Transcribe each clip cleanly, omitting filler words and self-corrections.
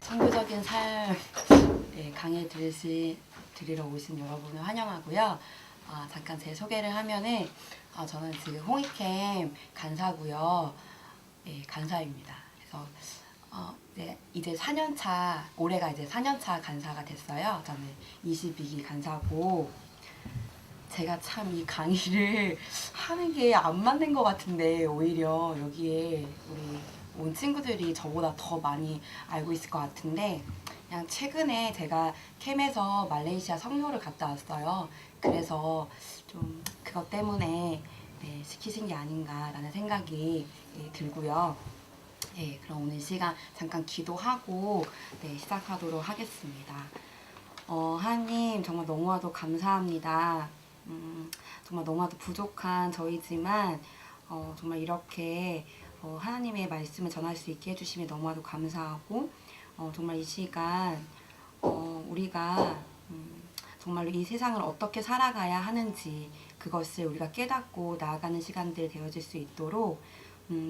선교적인 삶 강의 들으러 오신 여러분을 환영하고요. 잠깐 제 소개를 하면은 저는 지금 홍익캠 간사고요. 간사입니다. 그래서 이제 4년차, 올해가 이제 4년차 간사가 됐어요. 저는 22기 간사고, 제가 참 이 강의를 하는 게 안 맞는 것 같은데 오히려 여기에 우리 온 친구들이 저보다 더 많이 알고 있을 것 같은데, 그냥 최근에 제가 캠에서 말레이시아 성묘를 갔다 왔어요. 그래서 좀 그것 때문에 시키신 게 아닌가라는 생각이 들고요. 그럼 오늘 시간 잠깐 기도하고 시작하도록 하겠습니다. 하나님 정말 너무나도 감사합니다. 정말 너무나도 부족한 저희지만 정말 이렇게 하나님의 말씀을 전할 수 있게 해주심에 너무나도 감사하고, 정말 이 시간 우리가 정말로 이 세상을 어떻게 살아가야 하는지 그것을 우리가 깨닫고 나아가는 시간들 되어질 수 있도록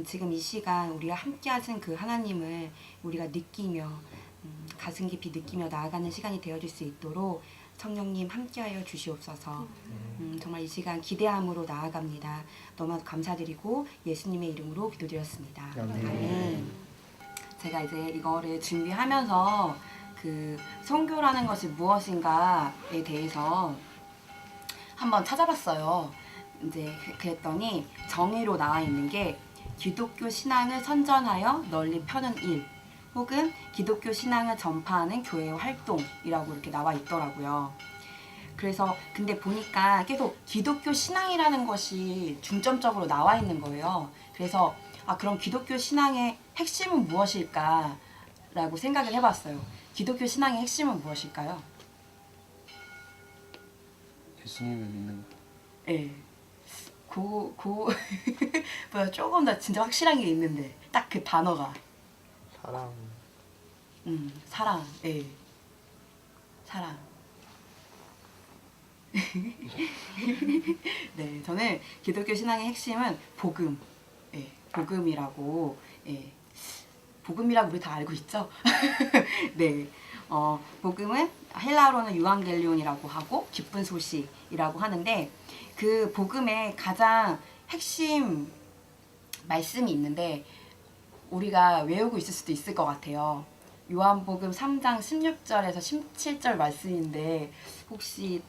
지금 이 시간 우리가 함께 하신 그 하나님을 우리가 느끼며 가슴 깊이 느끼며 나아가는 시간이 되어질 수 있도록 성령님 함께하여 주시옵소서. 정말 이 시간 기대함으로 나아갑니다. 너무나도 감사드리고 예수님의 이름으로 기도드렸습니다. 아멘. 제가 이제 이거를 준비하면서 그 선교라는 것이 무엇인가에 대해서 한번 찾아봤어요. 이제 그랬더니 정의로 나와 있는 게 기독교 신앙을 선전하여 널리 펴는 일, 혹은 기독교 신앙을 전파하는 교회 활동이라고 이렇게 나와 있더라고요. 그래서 근데 보니까 계속 기독교 신앙이라는 것이 중점적으로 나와 있는 거예요. 그래서 그럼 기독교 신앙의 핵심은 무엇일까? 라고 생각을 해봤어요. 기독교 신앙의 핵심은 무엇일까요? 예수님을 믿는 거. 네. 뭐야, 조금 더 진짜 확실한 게 있는데 딱 그 단어가 사랑. 사랑. 사랑. 네, 저는 기독교 신앙의 핵심은 복음. 복음이라고. 복음이라고 우리 다 알고 있죠? 네. 복음은 헬라어로는 유앙겔리온이라고 하고 기쁜 소식이라고 하는데, 그 복음의 가장 핵심 말씀이 있는데 우리가 외우고 있을 수도 있을 것 같아요. 요한복음 3장 16절에서 17절 말씀인데 혹시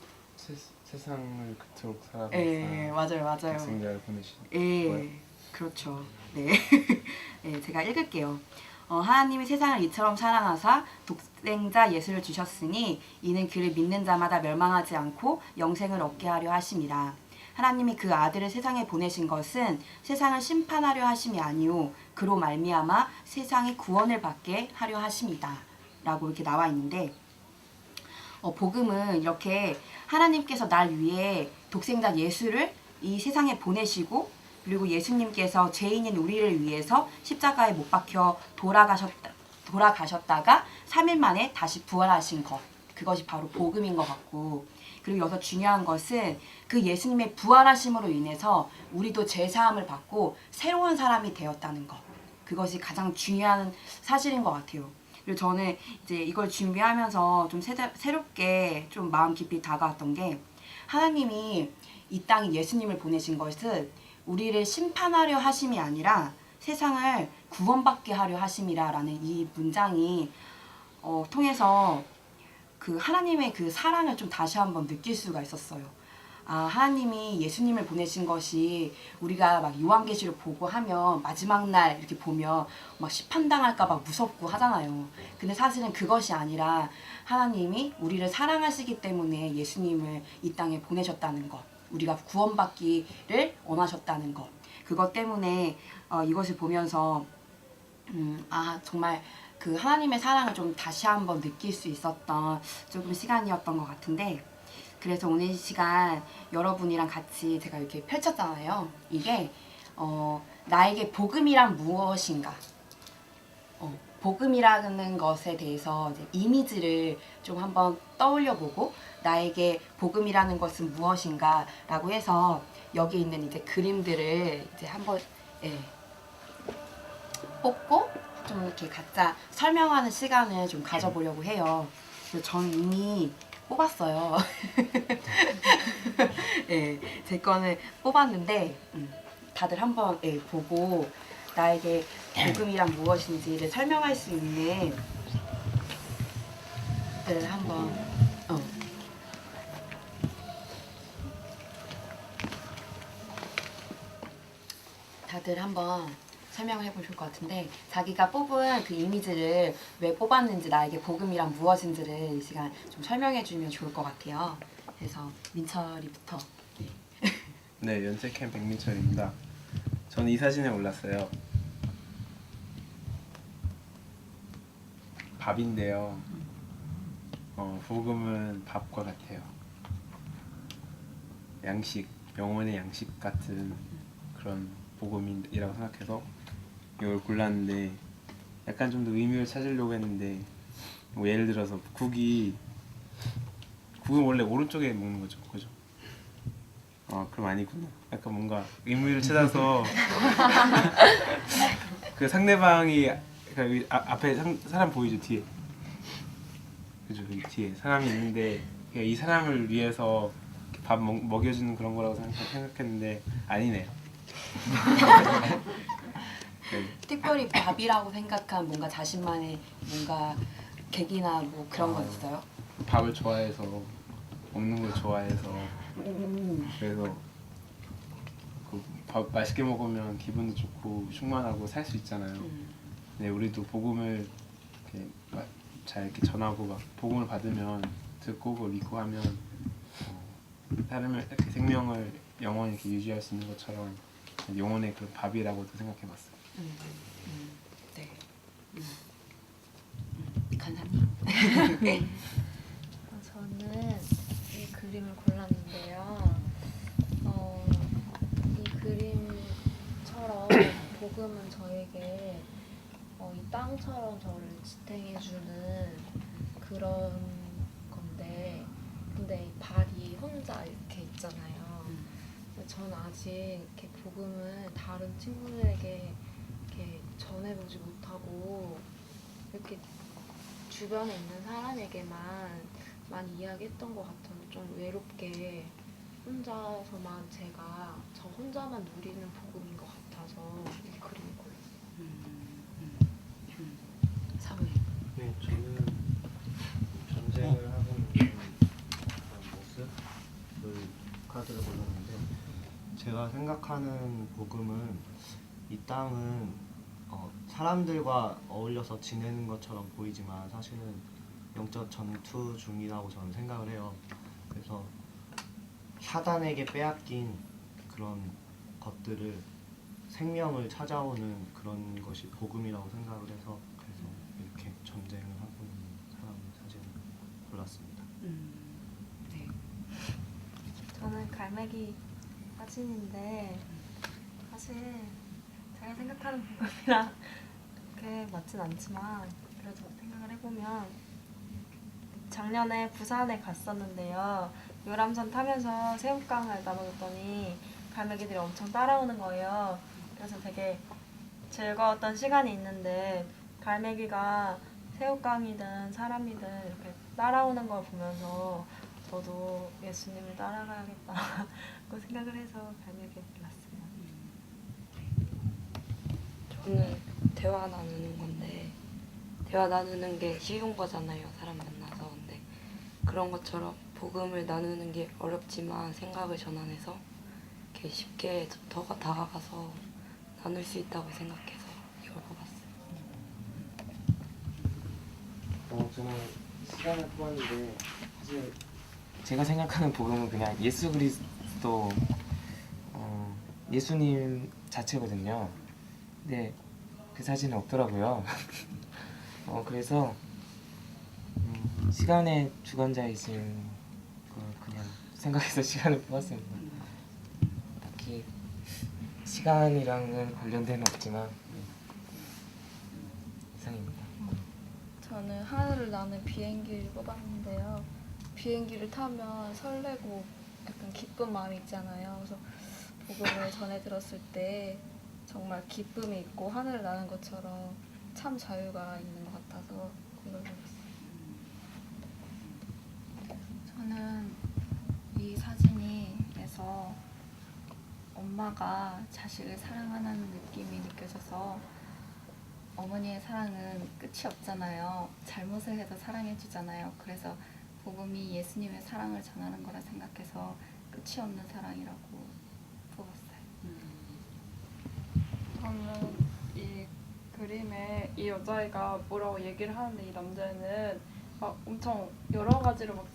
세상을 그토록 사랑하사 맞아요. 독생자를 보내신 거예요? 그렇죠. 네. 제가 읽을게요. 하나님이 세상을 이처럼 사랑하사 독생자 예수를 주셨으니 이는 그를 믿는 자마다 멸망하지 않고 영생을 얻게 하려 하심이라. 하나님이 그 아들을 세상에 보내신 것은 세상을 심판하려 하심이 아니오 그로 말미암아 세상의 구원을 받게 하려 하심이다 라고 이렇게 나와 있는데, 복음은 이렇게 하나님께서 날 위해 독생자 예수를 이 세상에 보내시고, 그리고 예수님께서 죄인인 우리를 위해서 십자가에 못 박혀 돌아가셨다가 3일 만에 다시 부활하신 것, 그것이 바로 복음인 것 같고, 그리고 여기서 중요한 것은 그 예수님의 부활하심으로 인해서 우리도 죄사함을 받고 새로운 사람이 되었다는 것, 그것이 가장 중요한 사실인 것 같아요. 그리고 저는 이제 이걸 준비하면서 좀 새롭게 좀 마음 깊이 다가왔던 게, 하나님이 이 땅에 예수님을 보내신 것은 우리를 심판하려 하심이 아니라 세상을 구원받게 하려 하심이라라는 이 문장이 통해서 그 하나님의 그 사랑을 좀 다시 한번 느낄 수가 있었어요. 하나님이 예수님을 보내신 것이 우리가 막 요한계시록 보고 하면 마지막 날 이렇게 보면 막 심판당할까 봐 무섭고 하잖아요. 근데 사실은 그것이 아니라 하나님이 우리를 사랑하시기 때문에 예수님을 이 땅에 보내셨다는 것, 우리가 구원받기를 원하셨다는 것, 그것 때문에 이것을 보면서 정말 그 하나님의 사랑을 좀 다시 한번 느낄 수 있었던 조금 시간이었던 것 같은데, 그래서 오늘 시간 여러분이랑 같이 제가 이렇게 펼쳤잖아요. 이게 나에게 복음이란 무엇인가, 복음이라는 것에 대해서 이제 이미지를 좀 한번 떠올려보고 나에게 복음이라는 것은 무엇인가라고 해서 여기 있는 이제 그림들을 이제 한번 예, 뽑고 좀 이렇게 각자 설명하는 시간을 좀 가져보려고 해요. 그래서 저는 이미 뽑았어요. 예, 제 거는 뽑았는데 다들 한번 예, 보고 나에게 복음이란 무엇인지를 설명할 수 있는 것들을 한번 다들 한번 설명해 보실 것 같은데 자기가 뽑은 그 이미지를 왜 뽑았는지 나에게 복음이란 무엇인지를 이 시간 좀 설명해 주면 좋을 것 같아요. 그래서 민철이부터. 네, 연세캠 백민철입니다. 저는 이 사진에 올랐어요. 밥인데요. 복음은 밥과 같아요. 양식, 영혼의 양식 같은 그런 복음이라고 생각해서 이걸 골랐는데 약간 좀 더 의미를 찾으려고 했는데 뭐 예를 들어서 국은 원래 오른쪽에 먹는 거죠, 그죠? 그럼 아니구나. 약간 뭔가 의미를 찾아서 그 상대방이 그러니까 앞에 사람 보이죠, 뒤에. 그죠, 여기 뒤에 사람이 있는데 이 사람을 위해서 밥 먹여주는 그런 거라고 생각했는데 아니네요. 네. 특별히 밥이라고 생각한 뭔가 자신만의 뭔가 계기나 뭐 그런 건 있어요? 밥을 좋아해서 먹는 걸 좋아해서 그래서 그 밥 맛있게 먹으면 기분도 좋고 충만하고 살 수 있잖아요. 네, 우리도 복음을 이렇게 잘 이렇게 전하고 막 복음을 받으면 듣고 그걸 믿고 하면 사람을 이렇게 생명을 영원히 이렇게 유지할 수 있는 것처럼 영혼의 그런 밥이라고도 생각해봤어요. 네. 간사님. 저는 이 그림을 골랐는데요. 이 그림처럼 복음은 저에게 이 땅처럼 저를 지탱해주는 그런 건데, 근데 이 발이 혼자 이렇게 있잖아요. 저는 아직 이렇게 복음을 다른 친구들에게 이렇게 전해보지 못하고 이렇게 주변에 있는 사람에게만 많이 이야기했던 것 같아서 좀 외롭게 혼자서만 제가 저 혼자만 누리는 복음인 것 같아서 이 그림을 골랐어요. 사부님. 네, 저는 전쟁을 하고 있는 그런 모습을 카드를 골랐는데, 제가 생각하는 복음은 이 땅은 사람들과 어울려서 지내는 것처럼 보이지만 사실은 영적 전투 중이라고 저는 생각을 해요. 그래서 사단에게 빼앗긴 그런 것들을 생명을 찾아오는 그런 것이 복음이라고 생각을 해서 그래서 이렇게 전쟁을 하고 있는 사람의 사진을 골랐습니다. 네. 저는 갈매기 사진인데 사실 제가 생각하는 복음이랑 그렇게 맞진 않지만 그래도 생각을 해보면 작년에 부산에 갔었는데요. 요람선 타면서 새우깡을 나눠줬더니 갈매기들이 엄청 따라오는 거예요. 그래서 되게 즐거웠던 시간이 있는데 갈매기가 새우깡이든 사람이든 이렇게 따라오는 걸 보면서 저도 예수님을 따라가야겠다고 생각을 해서 갈매기를 골랐어요. 저는 대화 나누는 건데 대화 나누는 게 쉬운 거잖아요. 사람 만나서. 근데 그런 것처럼 복음을 나누는 게 어렵지만 생각을 전환해서 이렇게 쉽게 더 다가가서 나눌 수 있다고 생각해서 이걸 뽑았어요. 저는 시간을 뽑았는데 사실 제가 생각하는 복음은 그냥 예수 그리스도 예수님 자체거든요. 근데 그 사진은 없더라고요. 그래서 시간의 주관자이신 걸 그냥 생각해서 시간을 뽑았습니다. 딱히 시간이랑은 관련된 없지만 이상입니다. 저는 하늘을 나는 비행기를 뽑았는데요. 비행기를 타면 설레고 약간 기쁜 마음이 있잖아요. 그래서 복음을 전해 들었을 때 정말 기쁨이 있고 하늘을 나는 것처럼 참 자유가 있는 것 같아서 그걸 골랐어요. 저는 이 사진에서 엄마가 자식을 사랑하는 느낌이 느껴져서 어머니의 사랑은 끝이 없잖아요. 잘못을 해도 사랑해주잖아요. 그래서 복음이 예수님의 사랑을 전하는 거라 생각해서 끝이 없는 사랑이라고 뽑았어요. 저는 이 그림에 이 여자애가 뭐라고 얘기를 하는데 이 남자애는 막 엄청 여러 가지로 막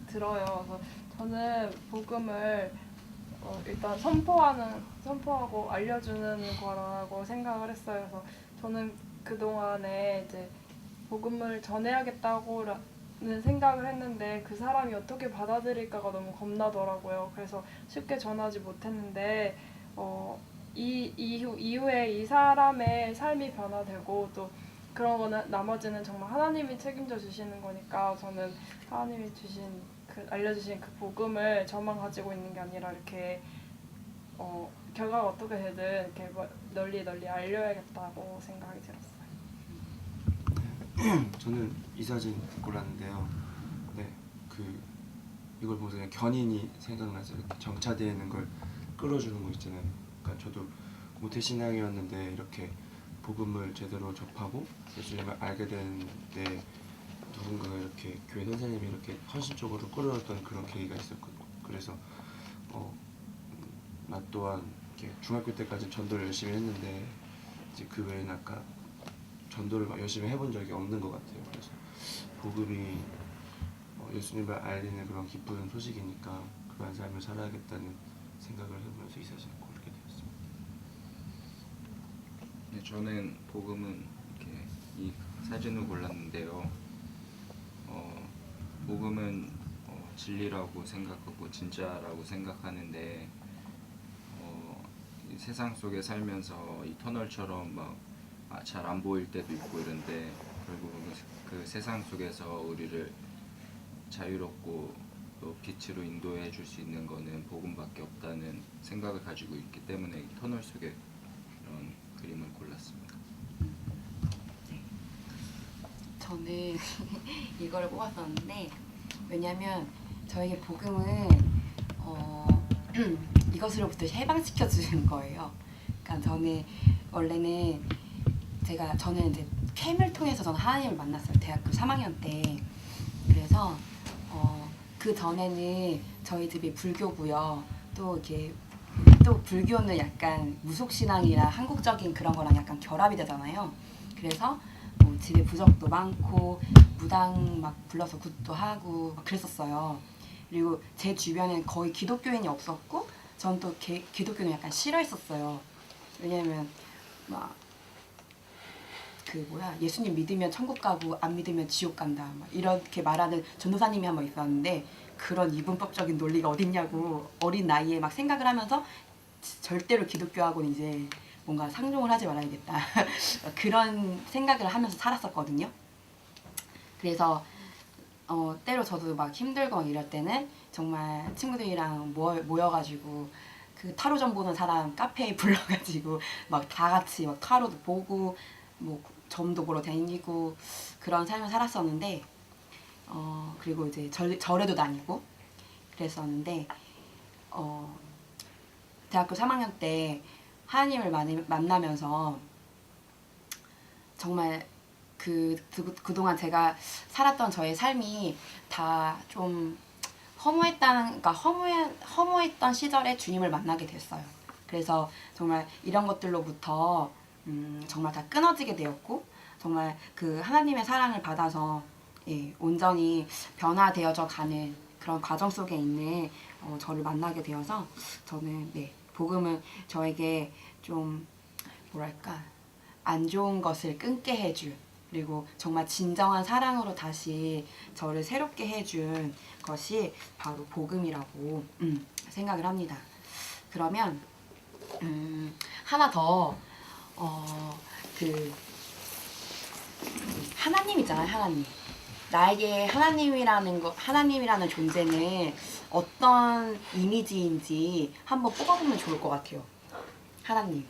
들어요. 그래서 저는 복음을 일단 선포하고 알려주는 거라고 생각을 했어요. 그래서 저는 그동안에 이제 복음을 전해야겠다고는 생각을 했는데 그 사람이 어떻게 받아들일까가 너무 겁나더라고요. 그래서 쉽게 전하지 못했는데 이후에 이 사람의 삶이 변화되고 또 그런 거는 나머지는 정말 하나님이 책임져 주시는 거니까 저는 하나님이 알려주신 그 복음을 저만 가지고 있는 게 아니라 이렇게 결과가 어떻게 되든 이렇게 널리 알려야겠다고 생각이 들었어요. 저는 이 사진 골랐는데요. 네, 이걸 보면서 그냥 견인이 생각나서 이렇게 정차되어 있는 걸 끌어주는 거 있잖아요. 그러니까 저도 모태신앙이었는데 이렇게 복음을 제대로 접하고 예수님을 알게 되는데 누군가가 이렇게 교회 선생님이 이렇게 헌신적으로 끌어줬던 그런 계기가 있었거든요. 그래서 나 또한 이렇게 중학교 때까지 전도를 열심히 했는데 이제 그 외에는 아까 전도를 막 열심히 해본 적이 없는 것 같아요. 그래서 복음이 예수님을 알리는 그런 기쁜 소식이니까 그러한 삶을 살아야겠다는 생각을 해보면서 이 사진을 고르게 되었습니다. 네, 저는 복음은 이렇게 이 사진을 골랐는데요. 복음은 진리라고 생각하고 진짜라고 생각하는데 이 세상 속에 살면서 이 터널처럼 막 잘 안 보일 때도 있고 이런데 결국은 그 세상 속에서 우리를 자유롭고 또 빛으로 인도해 줄 수 있는 거는 복음밖에 없다는 생각을 가지고 있기 때문에 이 터널 속에 이런 그림을 골랐습니다. 저는 이거를 뽑았었는데 왜냐면 저에게 복음은 이것으로부터 해방시켜 주는 거예요. 그러니까 저는 원래는 저는 이제 캠을 통해서 저는 하나님을 만났어요. 대학교 3학년 때. 그래서 그 전에는 저희 집이 불교고요. 또 이렇게 또 불교는 약간 무속신앙이랑 한국적인 그런 거랑 약간 결합이 되잖아요. 그래서 집에 부적도 많고 무당 막 불러서 굿도 하고 막 그랬었어요. 그리고 제 주변엔 거의 기독교인이 없었고 전 또 기독교는 약간 싫어했었어요. 왜냐면 막 예수님 믿으면 천국 가고 안 믿으면 지옥 간다 막 이렇게 말하는 전도사님이 한 번 있었는데 그런 이분법적인 논리가 어딨냐고 어린 나이에 막 생각을 하면서 절대로 기독교하고는 이제 뭔가 상종을 하지 말아야겠다 그런 생각을 하면서 살았었거든요. 그래서 때로 저도 막 힘들고 이럴 때는 정말 친구들이랑 모여가지고 그 타로점 보는 사람 카페에 불러가지고 막 다 같이 막 타로도 보고 뭐 점도 보러 다니고 그런 삶을 살았었는데 그리고 이제 절에도 다니고 그랬었는데 대학교 3학년 때 하나님을 만나면서 정말 그동안 제가 살았던 저의 삶이 다 좀 허무했던 시절에 주님을 만나게 됐어요. 그래서 정말 이런 것들로부터 정말 다 끊어지게 되었고 정말 그 하나님의 사랑을 받아서 온전히 변화되어져 가는 그런 과정 속에 있는 저를 만나게 되어서 저는 복음은 저에게 좀 뭐랄까 안 좋은 것을 끊게 해줄 그리고 정말 진정한 사랑으로 다시 저를 새롭게 해준 것이 바로 복음이라고 생각을 합니다. 그러면 하나 더 하나님 있잖아요, 하나님. 나에게 하나님이라는 존재는 어떤 이미지인지 한번 뽑아보면 좋을 것 같아요. 하나님.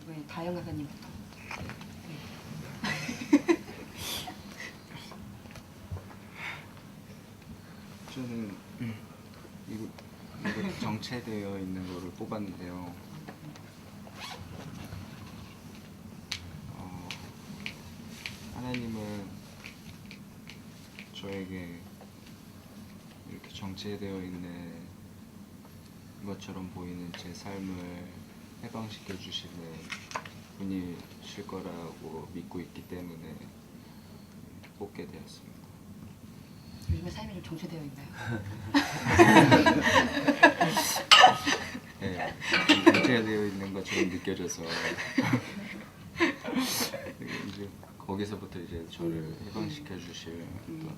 그러면 다영 강사님부터. 저는 이거 정체되어 있는 거를 뽑았는데요. 하나님은 저에게 이렇게 정체되어 있는 것처럼 보이는 제 삶을 해방시켜 주시는 분이실 거라고 믿고 있기 때문에 뽑게 되었습니다. 요즘에 삶이 좀 정체되어 있나요? 네, 정체되어 있는 것처럼 느껴져서 이제 거기서부터 이제 저를 해방시켜 주실 어떤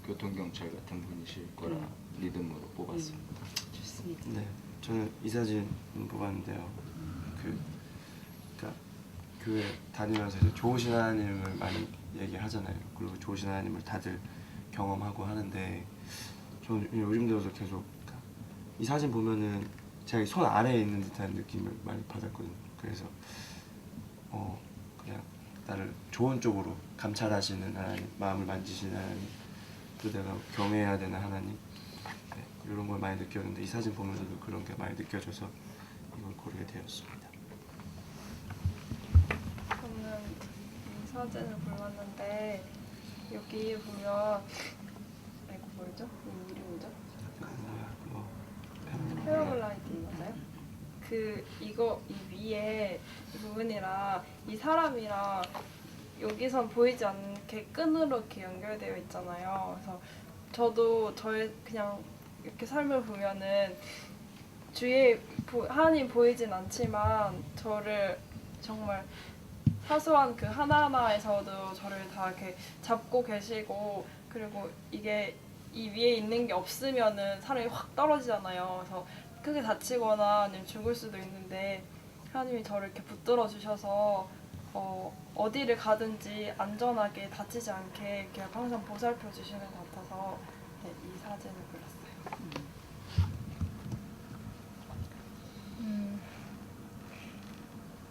교통경찰 같은 분이실 거라 믿음으로 뽑았습니다. 좋습니다. 네, 저는 이 사진 뽑았는데요. 그러니까 교회 다니면서 이제 좋으신 하나님을 많이 얘기하잖아요. 그리고 좋으신 하나님을 다들 경험하고 하는데 저는 요즘 들어서 계속 이 사진 보면은 제가 손 아래에 있는 듯한 느낌을 많이 받았거든요. 그래서 그냥 나를 좋은 쪽으로 감찰하시는 하나님, 마음을 만지시는 하나님, 또 내가 경외해야 되는 하나님, 네, 이런 걸 많이 느꼈는데 이 사진 보면서도 그런 게 많이 느껴져서 이걸 고르게 되었습니다. 저는 이 사진을 골랐는데 여기 보면 이거 뭐죠? 이 이름이죠? 패러글라이딩 맞아요? 이 위에 이 부분이랑 이 사람이랑 여기선 보이지 않게 끈으로 이렇게 연결되어 있잖아요. 그래서 저도 저의 그냥 이렇게 삶을 보면은 주위에 하나님 보이진 않지만 저를 정말 사소한 그 하나하나에서도 저를 다 이렇게 잡고 계시고, 그리고 이게 이 위에 있는 게 없으면은 사람이 확 떨어지잖아요. 그래서 크게 다치거나 아니면 죽을 수도 있는데 하나님이 저를 이렇게 붙들어 주셔서 어디를 가든지 안전하게 다치지 않게 이렇게 항상 보살펴 주시는 것 같아서 네, 이 사진을 골랐어요.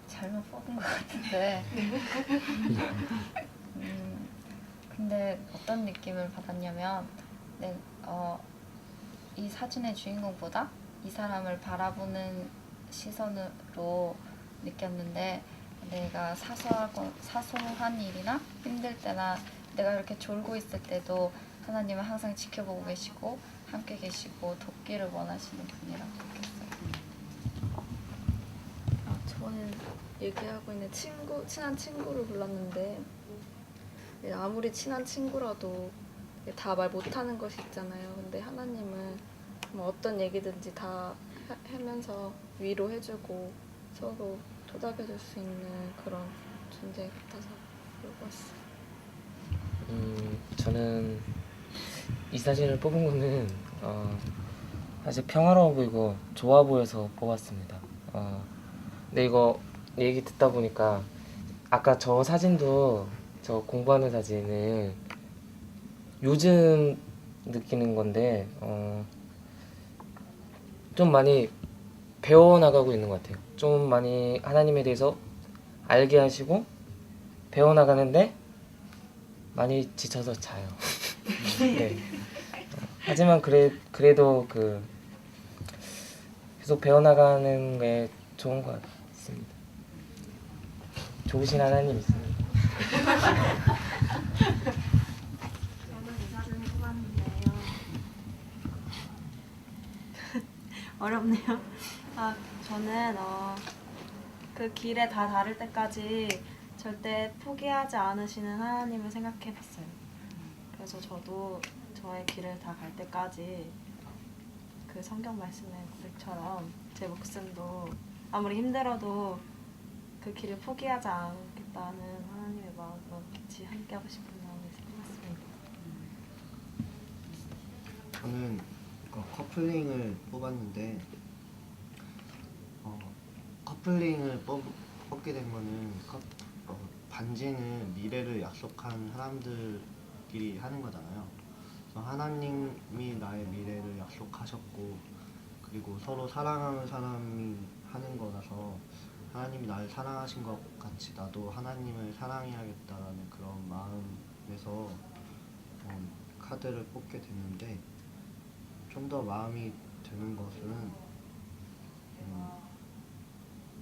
잘못 뽑은 것 같은데. 근데 어떤 느낌을 받았냐면, 이 사진의 주인공보다 이 사람을 바라보는 시선으로 느꼈는데, 내가 사소한 일이나 힘들 때나 내가 이렇게 졸고 있을 때도 하나님은 항상 지켜보고 계시고 함께 계시고 돕기를 원하시는 분이라고 느꼈어요. 저는 얘기하고 있는 친한 친구를 골랐는데, 아무리 친한 친구라도 다 말 못하는 것이 있잖아요. 근데 하나님은 뭐 어떤 얘기든지 다 하면서 위로해주고 서로 토닥여줄 수 있는 그런 존재 같아서 보고 왔어요. 저는 이 사진을 뽑은 거는 사실 평화로워 보이고 좋아 보여서 뽑았습니다. 근데 이거 얘기 듣다 보니까 아까 저 사진도, 저 공부하는 사진은 요즘 느끼는 건데 좀 많이 배워나가고 있는 것 같아요. 좀 많이 하나님에 대해서 알게 하시고 배워나가는데 많이 지쳐서 자요. 네. 하지만 그래도 계속 배워나가는 게 좋은 것 같습니다. 좋으신 하나님 있습니다. 저는 이 사진을 뽑았는데요. 어렵네요. 저는 그 길에 다 다를 때까지 절대 포기하지 않으시는 하나님을 생각해봤어요. 그래서 저도 저의 길을 다 갈 때까지 그 성경 말씀의 고백처럼 제 목숨도 아무리 힘들어도 그 길을 포기하지 않겠다는 하나님의 마음과 같이 함께하고 싶은 마음이 생겼습니다. 저는 커플링을 뽑았는데 커플링을 뽑게 된 거는 반지는 미래를 약속한 사람들끼리 하는 거잖아요. 그래서 하나님이 나의 미래를 약속하셨고 그리고 서로 사랑하는 사람이 하는 거라서 하나님이 나를 사랑하신 것 같이 나도 하나님을 사랑해야겠다라는 그런 마음에서 카드를 뽑게 됐는데 좀 더 마음이 드는 것은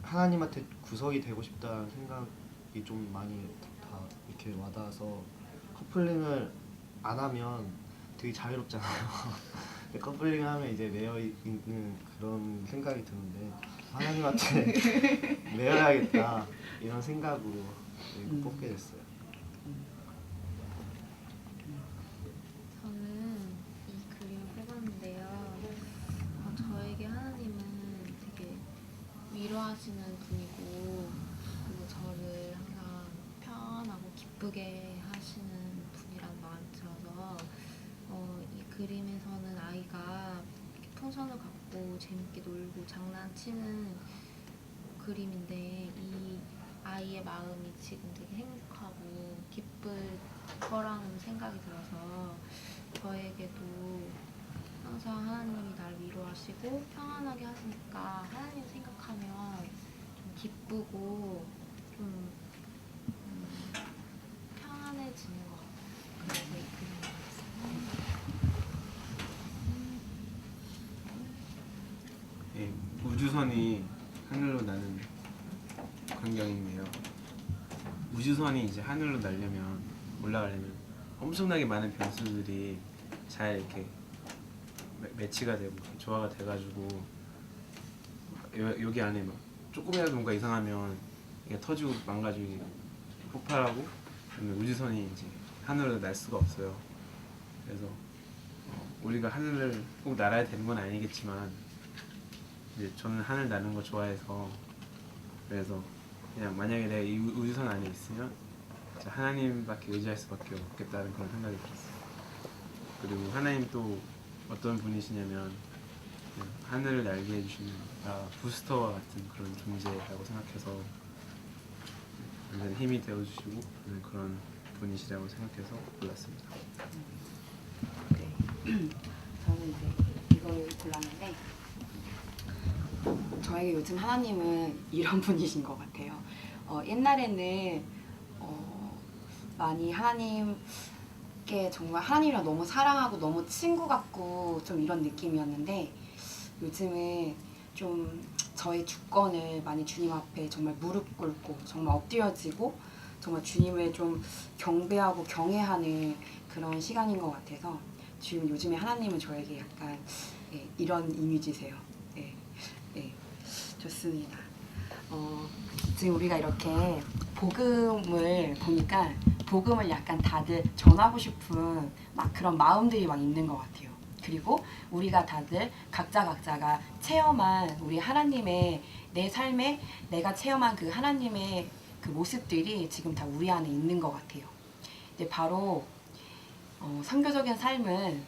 하나님한테 구석이 되고 싶다는 생각이 좀 많이 다 이렇게 와닿아서 커플링을 안 하면 되게 자유롭잖아요. 근데 커플링을 하면 이제 매여 있는 그런 생각이 드는데 하나님한테 매여야겠다 이런 생각으로 뽑게 됐어요. 저는 이 그림을 뽑았는데요. 저에게 하나님은 되게 위로하시는 분이고 그리고 저를 항상 편안하고 기쁘게 하시는 분이란 마음이 들어서 이 그림에서는 아이가 이렇게 풍선을 갖고 재밌게 놀고 장난치는 그림인데 이 아이의 마음이 지금 되게 행복하고 기쁠 거라는 생각이 들어서 저에게도 항상 하나님이 날 위로하시고 평안하게 하시니까 하나님 생각하면 좀 기쁘고 좀 평안해지는 것 같아요. 그래서 이 그림을 그렸어요. 예, 우주선이 하늘로 나는 광경인데요. 우주선이 이제 하늘로 날려면 올라가려면 엄청나게 많은 변수들이 잘 이렇게 매치가 되고 조화가 돼가지고 여기 안에 막 조금이라도 뭔가 이상하면 이게 터지고 망가지고 폭발하고 그러면 우주선이 이제 하늘로 날 수가 없어요. 그래서 우리가 하늘을 꼭 날아야 되는 건 아니겠지만 이제 저는 하늘 나는 거 좋아해서 그래서 그냥 만약에 내가 이 우주선 안에 있으면 하나님밖에 의지할 수밖에 없겠다는 그런 생각이 들었어요. 그리고 하나님 또 어떤 분이시냐면 하늘을 날게 해주시는 부스터와 같은 그런 존재라고 생각해서 완전 힘이 되어주시고 그런 분이시라고 생각해서 골랐습니다. 네. 저는 이제 이걸 골랐는데 저에게 요즘 하나님은 이런 분이신 것 같아요. 옛날에는 많이 하나님께 정말 하나님이랑 너무 사랑하고 너무 친구 같고 좀 이런 느낌이었는데 요즘은 좀 저의 주권을 많이 주님 앞에 정말 무릎 꿇고 정말 엎드려지고 정말 주님을 좀 경배하고 경외하는 그런 시간인 것 같아서 지금 요즘에 하나님은 저에게 약간 이런 이미지세요. 네, 좋습니다. 지금 우리가 이렇게 복음을 보니까 복음을 약간 다들 전하고 싶은 막 그런 마음들이 막 있는 것 같아요. 그리고 우리가 다들 각자가 체험한 우리 하나님의 내 삶에 내가 체험한 그 하나님의 그 모습들이 지금 다 우리 안에 있는 것 같아요. 근데 바로 선교적인 삶은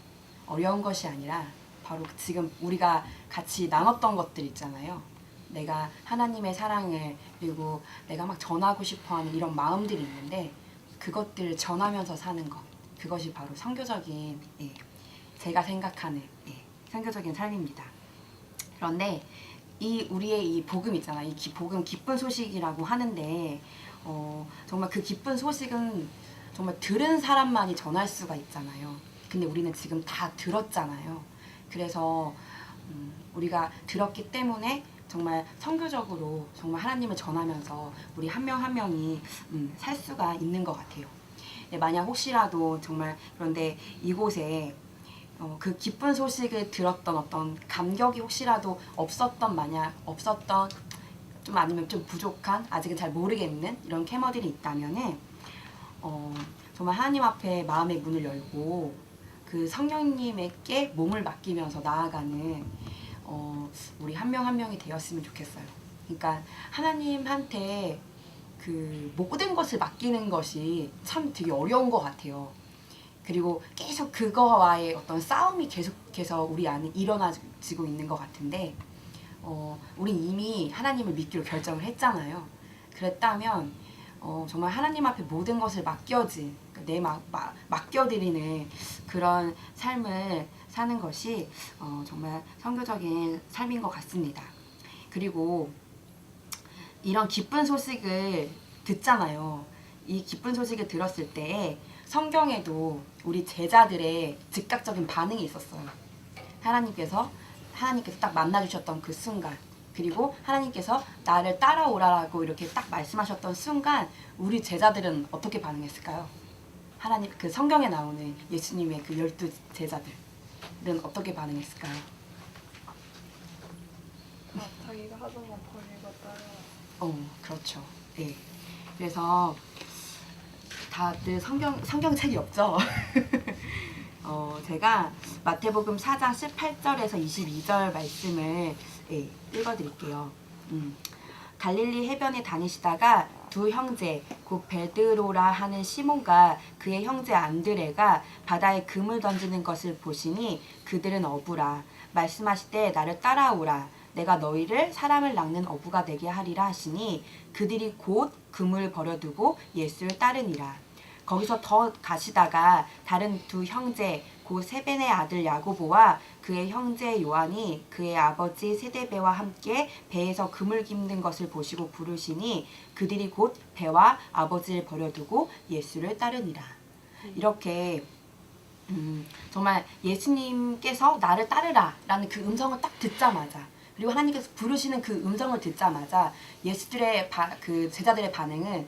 어려운 것이 아니라 바로 지금 우리가 같이 나눴던 것들 있잖아요. 내가 하나님의 사랑을 그리고 내가 막 전하고 싶어하는 이런 마음들이 있는데 그것들을 전하면서 사는 것 그것이 바로 선교적인 제가 생각하는 선교적인 삶입니다. 그런데 우리의 이 복음 있잖아. 이 복음 기쁜 소식이라고 하는데 정말 그 기쁜 소식은 정말 들은 사람만이 전할 수가 있잖아요. 근데 우리는 지금 다 들었잖아요. 그래서 우리가 들었기 때문에 정말 선교적으로 정말 하나님을 전하면서 우리 한 명 한 명이 살 수가 있는 것 같아요. 만약 혹시라도 정말 그런데 이곳에 그 기쁜 소식을 들었던 어떤 감격이 혹시라도 없었던 좀 아니면 좀 부족한 아직은 잘 모르겠는 이런 캐머들이 있다면은 정말 하나님 앞에 마음의 문을 열고 그 성령님에게 몸을 맡기면서 나아가는 우리 한 명 한 명이 되었으면 좋겠어요. 그러니까 하나님한테 그 모든 것을 맡기는 것이 참 되게 어려운 것 같아요. 그리고 계속 그거와의 어떤 싸움이 계속해서 우리 안에 일어나지고 있는 것 같은데, 우리 이미 하나님을 믿기로 결정을 했잖아요. 그랬다면 정말 하나님 앞에 모든 것을 맡겨진, 맡겨드리는 그런 삶을 사는 것이 정말 선교적인 삶인 것 같습니다. 그리고 이런 기쁜 소식을 듣잖아요. 이 기쁜 소식을 들었을 때 성경에도 우리 제자들의 즉각적인 반응이 있었어요. 하나님께서 딱 만나주셨던 그 순간, 그리고 하나님께서 나를 따라오라라고 이렇게 딱 말씀하셨던 순간 우리 제자들은 어떻게 반응했을까요? 하나님, 그 성경에 나오는 예수님의 그 12 제자들은 어떻게 반응했을까요? 자기가 하던 건 버리고 따라. 그렇죠. 네. 그래서 다들 성경책이 없죠? 제가 마태복음 4장 18절에서 22절 말씀을 읽어드릴게요. 갈릴리 해변에 다니시다가 두 형제 곧 베드로라 하는 시몬과 그의 형제 안드레가 바다에 금을 던지는 것을 보시니 그들은 어부라. 말씀하시되 나를 따라오라. 내가 너희를 사람을 낚는 어부가 되게 하리라 하시니 그들이 곧 금을 버려두고 예수를 따르니라. 거기서 더 가시다가 다른 두 형제 곧 세베네 아들 야고보와 그의 형제 요한이 그의 아버지 세데베와 함께 배에서 금을 깁는 것을 보시고 부르시니 그들이 곧 배와 아버지를 버려두고 예수를 따르니라. 이렇게 정말 예수님께서 나를 따르라 라는 그 음성을 딱 듣자마자, 그리고 하나님께서 부르시는 그 음성을 듣자마자 예수들의 그 제자들의 반응은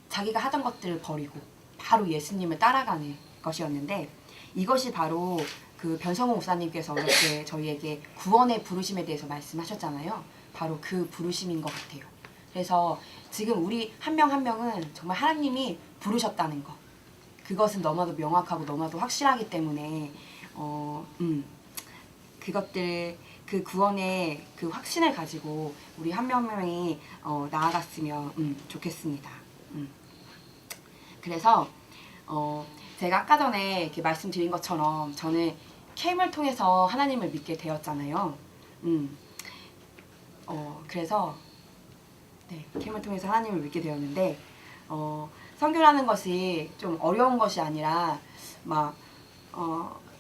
자기가 하던 것들을 버리고 바로 예수님을 따라가는 것이었는데, 이것이 바로 그 변성호 목사님께서 이렇게 저희에게 구원의 부르심에 대해서 말씀하셨잖아요. 바로 그 부르심인 것 같아요. 그래서 지금 우리 한 명 한 명은 정말 하나님이 부르셨다는 것, 그것은 너무나도 명확하고 너무나도 확실하기 때문에 그것들, 그 구원의 그 확신을 가지고 우리 한 명 한 명이 나아갔으면 좋겠습니다. 그래서 제가 아까 전에 이렇게 말씀드린 것처럼 저는 캠을 통해서 하나님을 믿게 되었잖아요. 그래서 캠을 통해서 하나님을 믿게 되었는데, 선교라는 것이 좀 어려운 것이 아니라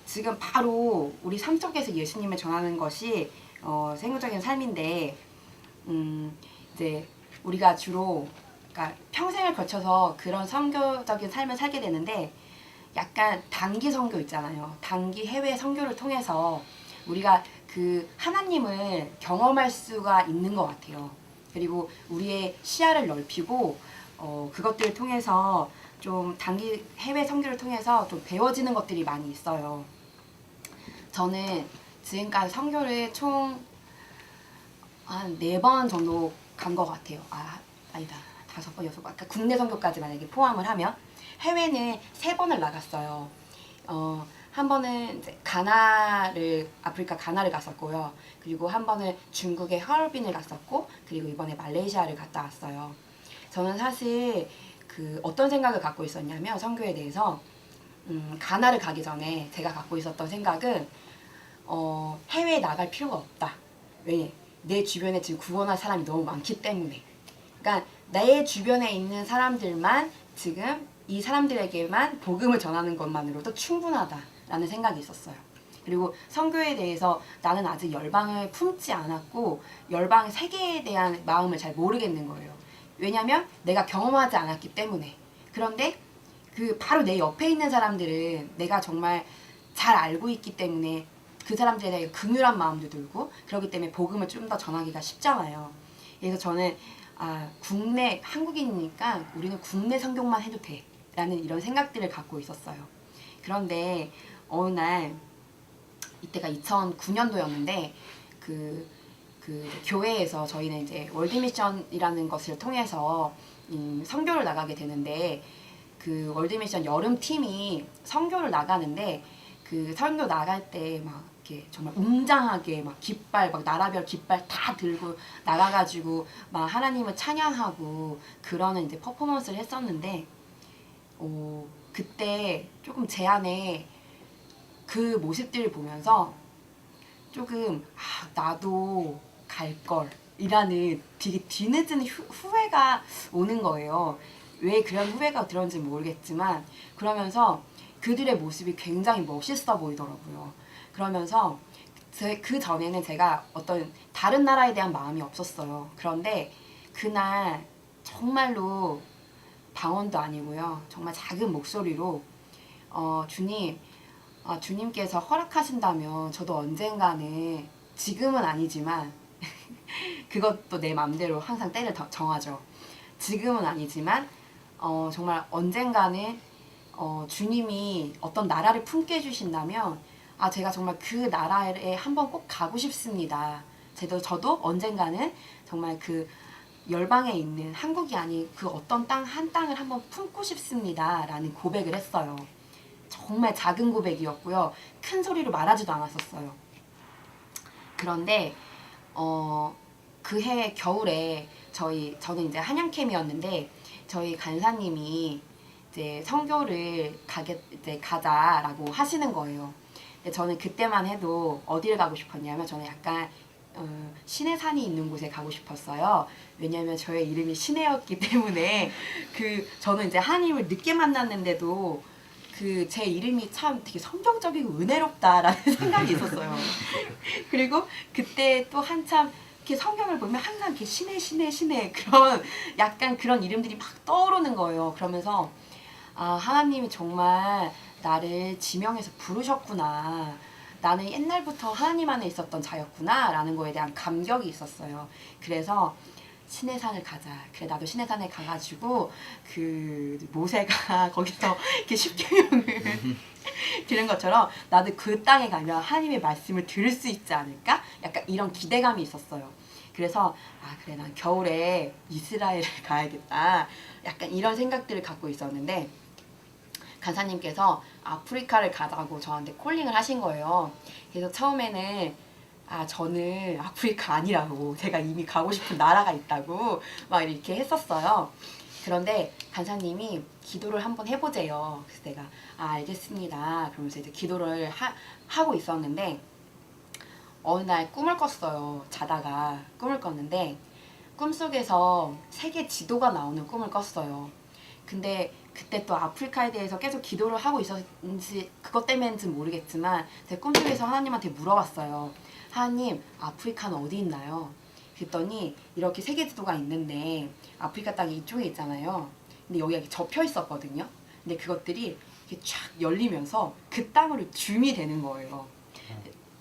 지금 바로 우리 삶 속에서 예수님을 전하는 것이 생물적인 삶인데, 이제 우리가 주로, 그러니까 평생을 거쳐서 그런 선교적인 삶을 살게 되는데, 약간 단기 선교 있잖아요. 단기 해외 선교를 통해서 우리가 그 하나님을 경험할 수가 있는 것 같아요. 그리고 우리의 시야를 넓히고 그것들을 통해서 좀 단기 해외 선교를 통해서 좀 배워지는 것들이 많이 있어요. 저는 지금까지 선교를 총 한 4번 정도 간 것 같아요. 아니다. 5번, 6번. 그러니까 국내 선교까지 만약에 포함을 하면 해외는 3번을 나갔어요. 한 번은 이제 아프리카 가나를 갔었고요. 그리고 한 번은 중국의 하얼빈을 갔었고, 그리고 이번에 말레이시아를 갔다 왔어요. 저는 사실 어떤 생각을 갖고 있었냐면, 선교에 대해서 가나를 가기 전에 제가 갖고 있었던 생각은 해외에 나갈 필요가 없다. 왜? 내 주변에 지금 구원할 사람이 너무 많기 때문에. 그러니까 내 주변에 있는 사람들만, 지금 이 사람들에게만 복음을 전하는 것만으로도 충분하다라는 생각이 있었어요. 그리고 선교에 대해서 나는 아직 열방을 품지 않았고 열방 세계에 대한 마음을 잘 모르겠는 거예요. 왜냐면 내가 경험하지 않았기 때문에. 그런데 바로 내 옆에 있는 사람들은 내가 정말 잘 알고 있기 때문에 그 사람들에 대해 긍휼한 마음도 들고, 그렇기 때문에 복음을 좀 더 전하기가 쉽잖아요. 그래서 저는 국내 한국인이니까 우리는 국내 선교만 해도 돼 라는 이런 생각들을 갖고 있었어요. 그런데 어느 날, 이때가 2009년도였는데 그 교회에서 저희는 이제 월드미션이라는 것을 통해서 선교를 나가게 되는데, 그 월드미션 여름 팀이 선교를 나가는데, 그 선교 나갈 때 막 이렇게 정말 웅장하게 막 깃발 막 나라별 깃발 다 들고 나가가지고 막 하나님을 찬양하고 그러는 이제 퍼포먼스를 했었는데 그때 조금 제 안에 그 모습들을 보면서 조금 나도 갈걸 이라는 되게 뒤늦은 후회가 오는 거예요. 왜 그런 후회가 들었는지 모르겠지만 그러면서 그들의 모습이 굉장히 멋있어 보이더라고요. 그러면서 그 전에는 제가 어떤 다른 나라에 대한 마음이 없었어요. 그런데 그날 정말로 방언도 아니고요. 정말 작은 목소리로 주님, 주님께서 허락하신다면 저도 언젠가는 지금은 아니지만 그것도 내 맘대로 항상 때를 정하죠. 지금은 아니지만 정말 언젠가는 주님이 어떤 나라를 품게 해주신다면 제가 정말 그 나라에 한번 꼭 가고 싶습니다. 저도 언젠가는 정말 그 열방에 있는 한국이 아닌 그 어떤 한 땅을 한번 품고 싶습니다. 라는 고백을 했어요. 정말 작은 고백이었고요. 큰 소리로 말하지도 않았었어요. 그런데 그해 겨울에 저는 이제 한양캠이었는데 저희 간사님이 이제 선교를 가자라고 하시는 거예요. 근데 저는 그때만 해도 어디를 가고 싶었냐면 저는 약간 시내산이 있는 곳에 가고 싶었어요. 왜냐하면 저의 이름이 신혜였기 때문에 저는 이제 하나님을 늦게 만났는데도 제 이름이 참 되게 성경적이고 은혜롭다라는 생각이 있었어요. 그리고 그때 또 한참 이렇게 성경을 보면 항상 이렇게 신혜 약간 그런 이름들이 막 떠오르는 거예요. 그러면서 하나님이 정말 나를 지명해서 부르셨구나. 나는 옛날부터 하나님 안에 있었던 자였구나 라는 거에 대한 감격이 있었어요. 그래서 시내산을 가자. 그래 나도 시내산에 가가지고 모세가 거기서 이렇게 십계명을 들은 것처럼 나도 그 땅에 가면 하나님의 말씀을 들을 수 있지 않을까? 약간 이런 기대감이 있었어요. 그래서 그래 난 겨울에 이스라엘을 가야겠다. 약간 이런 생각들을 갖고 있었는데 간사님께서 아프리카를 가자고 저한테 콜링을 하신 거예요. 그래서 처음에는 저는 아프리카 아니라고 제가 이미 가고 싶은 나라가 있다고 막 이렇게 했었어요. 그런데 간사님이 기도를 한번 해보재요. 그래서 내가 알겠습니다. 그러면서 이제 기도를 하고 있었는데 어느 날 꿈을 꿨어요. 자다가 꿈을 꿨는데 꿈속에서 세계 지도가 나오는 꿈을 꿨어요. 근데 그때 또 아프리카에 대해서 계속 기도를 하고 있었는지 그것 때문인지 모르겠지만 제 꿈속에서 하나님한테 물어봤어요. 하나님, 아프리카는 어디 있나요? 그랬더니 이렇게 세계 지도가 있는데 아프리카 땅이 이쪽에 있잖아요. 근데 여기가 이렇게 접혀 있었거든요. 근데 그것들이 이렇게 쫙 열리면서 그 땅으로 줌이 되는 거예요.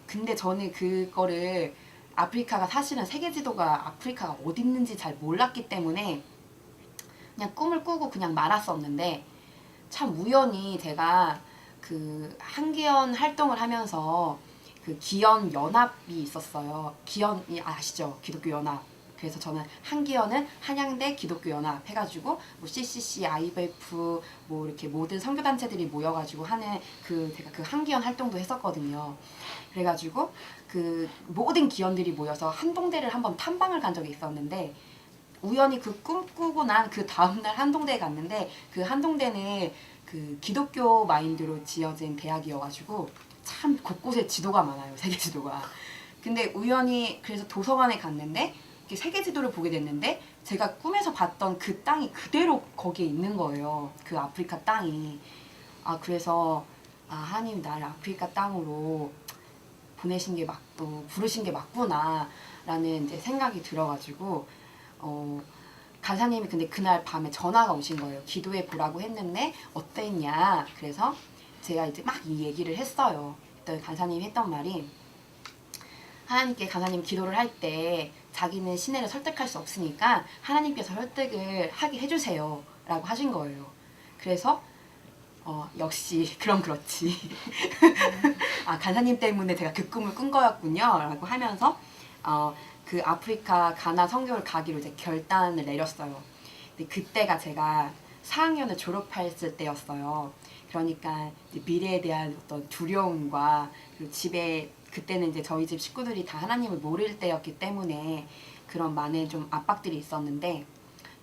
근데 저는 그거를 아프리카가 사실은 세계 지도가 아프리카가 어디 있는지 잘 몰랐기 때문에 그냥 꿈을 꾸고 그냥 말았었는데 참 우연히 제가 한기연 활동을 하면서 기연 연합이 있었어요. 기연이 아시죠? 기독교 연합. 그래서 저는 한기연은 한양대 기독교 연합 해가지고 CCC, IBF 이렇게 모든 선교단체들이 모여가지고 하는 제가 한기연 활동도 했었거든요. 그래가지고 모든 기연들이 모여서 한동대를 한번 탐방을 간 적이 있었는데 우연히 꿈 꾸고 난 다음날 한동대에 갔는데 한동대는 기독교 마인드로 지어진 대학이어가지고 참 곳곳에 지도가 많아요. 세계 지도가. 근데 우연히 그래서 도서관에 갔는데 세계 지도를 보게 됐는데 제가 꿈에서 봤던 그 땅이 그대로 거기에 있는 거예요. 그 아프리카 땅이. 그래서 하나님 나를 아프리카 땅으로 보내신 게 부르신 게 맞구나 라는 이제 생각이 들어가지고 간사님이 근데 그날 밤에 전화가 오신 거예요. 기도해 보라고 했는데 어땠냐. 그래서 제가 이제 막 이 얘기를 했어요. 그랬더니 간사님이 했던 말이 하나님께 간사님 기도를 할 때 자기는 시내를 설득할 수 없으니까 하나님께서 설득을 하게 해주세요 라고 하신 거예요. 그래서 역시 그럼 그렇지. 간사님 때문에 제가 그 꿈을 꾼 거였군요 라고 하면서 그 아프리카 가나 선교를 가기로 이제 결단을 내렸어요. 근데 그때가 제가 4학년을 졸업했을 때였어요. 그러니까 이제 미래에 대한 어떤 두려움과 그리고 집에 그때는 이제 저희 집 식구들이 다 하나님을 모를 때였기 때문에 그런 많은 좀 압박들이 있었는데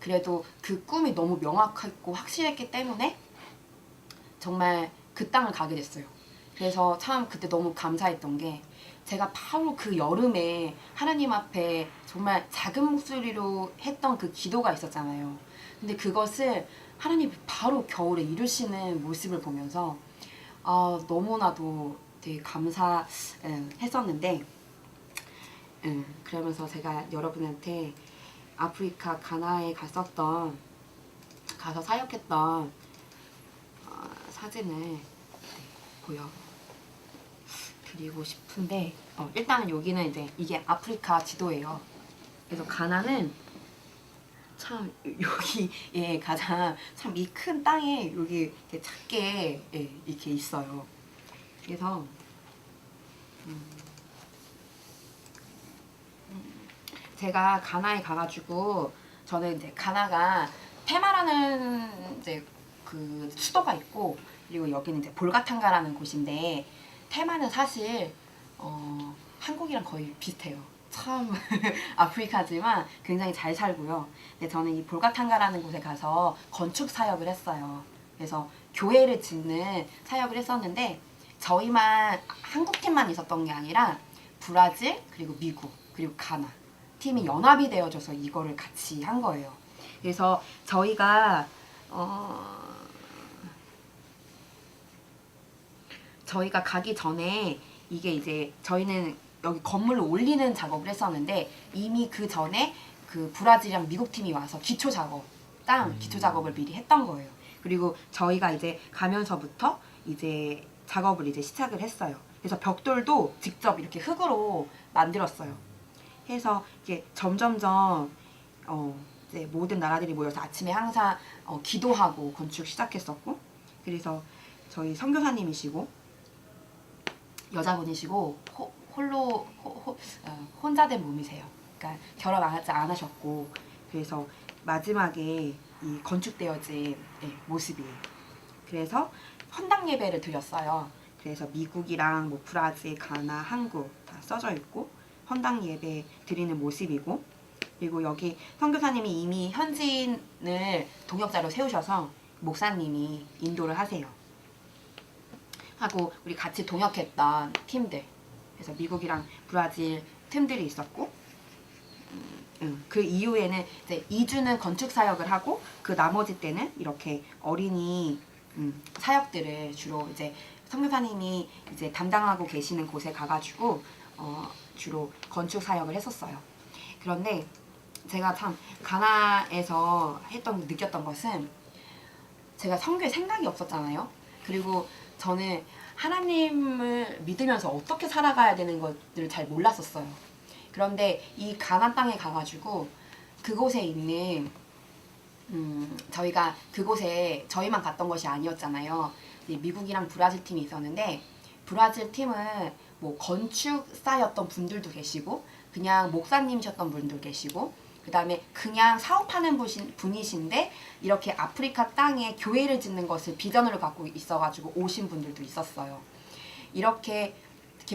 그래도 그 꿈이 너무 명확했고 확실했기 때문에 정말 그 땅을 가게 됐어요. 그래서 참 그때 너무 감사했던 게 제가 바로 그 여름에 하나님 앞에 정말 작은 목소리로 했던 그 기도가 있었잖아요. 근데 그것을 하나님이 바로 겨울에 이루시는 모습을 보면서 너무나도 되게 감사했었는데 그러면서 제가 여러분한테 아프리카 가나에 가서 사역했던 사진을 보여드리고 싶은데 일단은 여기는 이제 이게 아프리카 지도예요. 그래서 가나는 참 여기에 가장 참 이 큰 땅에 여기 이렇게 작게 이렇게 있어요. 그래서 제가 가나에 가가지고 저는 이제 가나가 테마라는 이제 그 수도가 있고 그리고 여기는 이제 볼가탕가라는 곳인데 테마는 사실 한국이랑 거의 비슷해요. 참 아프리카지만 굉장히 잘 살고요. 근데 저는 이 볼가탕가라는 곳에 가서 건축 사역을 했어요. 그래서 교회를 짓는 사역을 했었는데 저희만 한국 팀만 있었던 게 아니라 브라질 그리고 미국 그리고 가나 팀이 연합이 되어져서 이거를 같이 한 거예요. 그래서 저희가 가기 전에 이게 이제 저희는 여기 건물을 올리는 작업을 했었는데 이미 그 전에 그 브라질이랑 미국 팀이 와서 기초 작업을 미리 했던 거예요. 그리고 저희가 이제 가면서부터 이제 작업을 이제 시작을 했어요. 그래서 벽돌도 직접 이렇게 흙으로 만들었어요. 해서 이게 점점점 이제 모든 나라들이 모여서 아침에 항상 기도하고 건축 시작했었고 그래서 저희 선교사님이시고 여자분이시고 혼자 된 몸이세요. 그러니까 결혼하지 않으셨고 그래서 마지막에 이 건축되어진 모습이에요. 그래서 헌당 예배를 드렸어요. 그래서 미국이랑 뭐 브라질, 가나, 한국 다 써져 있고 헌당 예배 드리는 모습이고 그리고 여기 선교사님이 이미 현지인을 동역자로 세우셔서 목사님이 인도를 하세요. 하고 우리 같이 동역했던 팀들 그래서 미국이랑 브라질 팀들이 있었고 그 이후에는 이제 2주는 건축 사역을 하고 그 나머지 때는 이렇게 어린이 사역들을 주로 이제 선교사님이 이제 담당하고 계시는 곳에 가가지고 주로 건축 사역을 했었어요. 그런데 제가 참 가나에서 느꼈던 것은 제가 선교에 생각이 없었잖아요. 그리고 저는 하나님을 믿으면서 어떻게 살아가야 되는 것들을 잘 몰랐었어요. 그런데 이 가나 땅에 가가지고 그곳에 있는 저희가 그곳에 저희만 갔던 것이 아니었잖아요. 미국이랑 브라질 팀이 있었는데 브라질 팀은 뭐 건축사였던 분들도 계시고 그냥 목사님이셨던 분도 계시고 그 다음에 그냥 사업하는 분이신데 이렇게 아프리카 땅에 교회를 짓는 것을 비전으로 갖고 있어가지고 오신 분들도 있었어요. 이렇게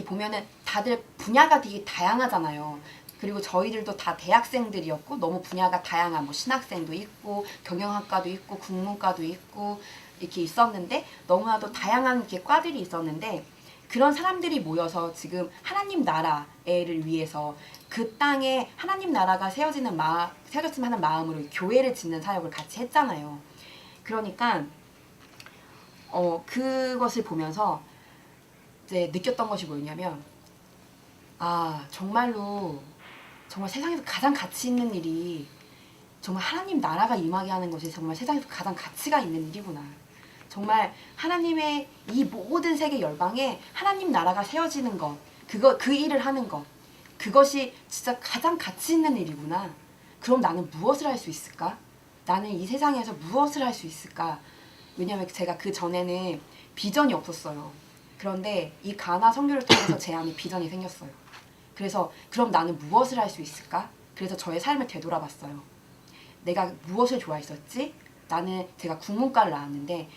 보면은 다들 분야가 되게 다양하잖아요. 그리고 저희들도 다 대학생들이었고 너무 분야가 다양한 뭐 신학생도 있고 경영학과도 있고 국문과도 있고 이렇게 있었는데 너무나도 다양한 이렇게 과들이 있었는데 그런 사람들이 모여서 지금 하나님 나라를 위해서 그 땅에 하나님 나라가 세워졌으면 하는 마음으로 교회를 짓는 사역을 같이 했잖아요. 그러니까 그것을 보면서 이제 느꼈던 것이 뭐였냐면 정말 세상에서 가장 가치 있는 일이 정말 하나님 나라가 임하게 하는 것이 정말 세상에서 가장 가치가 있는 일이구나. 정말 하나님의 이 모든 세계 열방에 하나님 나라가 세워지는 것, 그 일을 하는 것, 그것이 진짜 가장 가치 있는 일이구나. 그럼 나는 무엇을 할 수 있을까? 나는 이 세상에서 무엇을 할 수 있을까? 왜냐면 제가 그 전에는 비전이 없었어요. 그런데 이 가나 선교를 통해서 제 안에 비전이 생겼어요. 그래서 그럼 나는 무엇을 할 수 있을까? 그래서 저의 삶을 되돌아봤어요. 내가 무엇을 좋아했었지? 제가 국문과를 나왔는데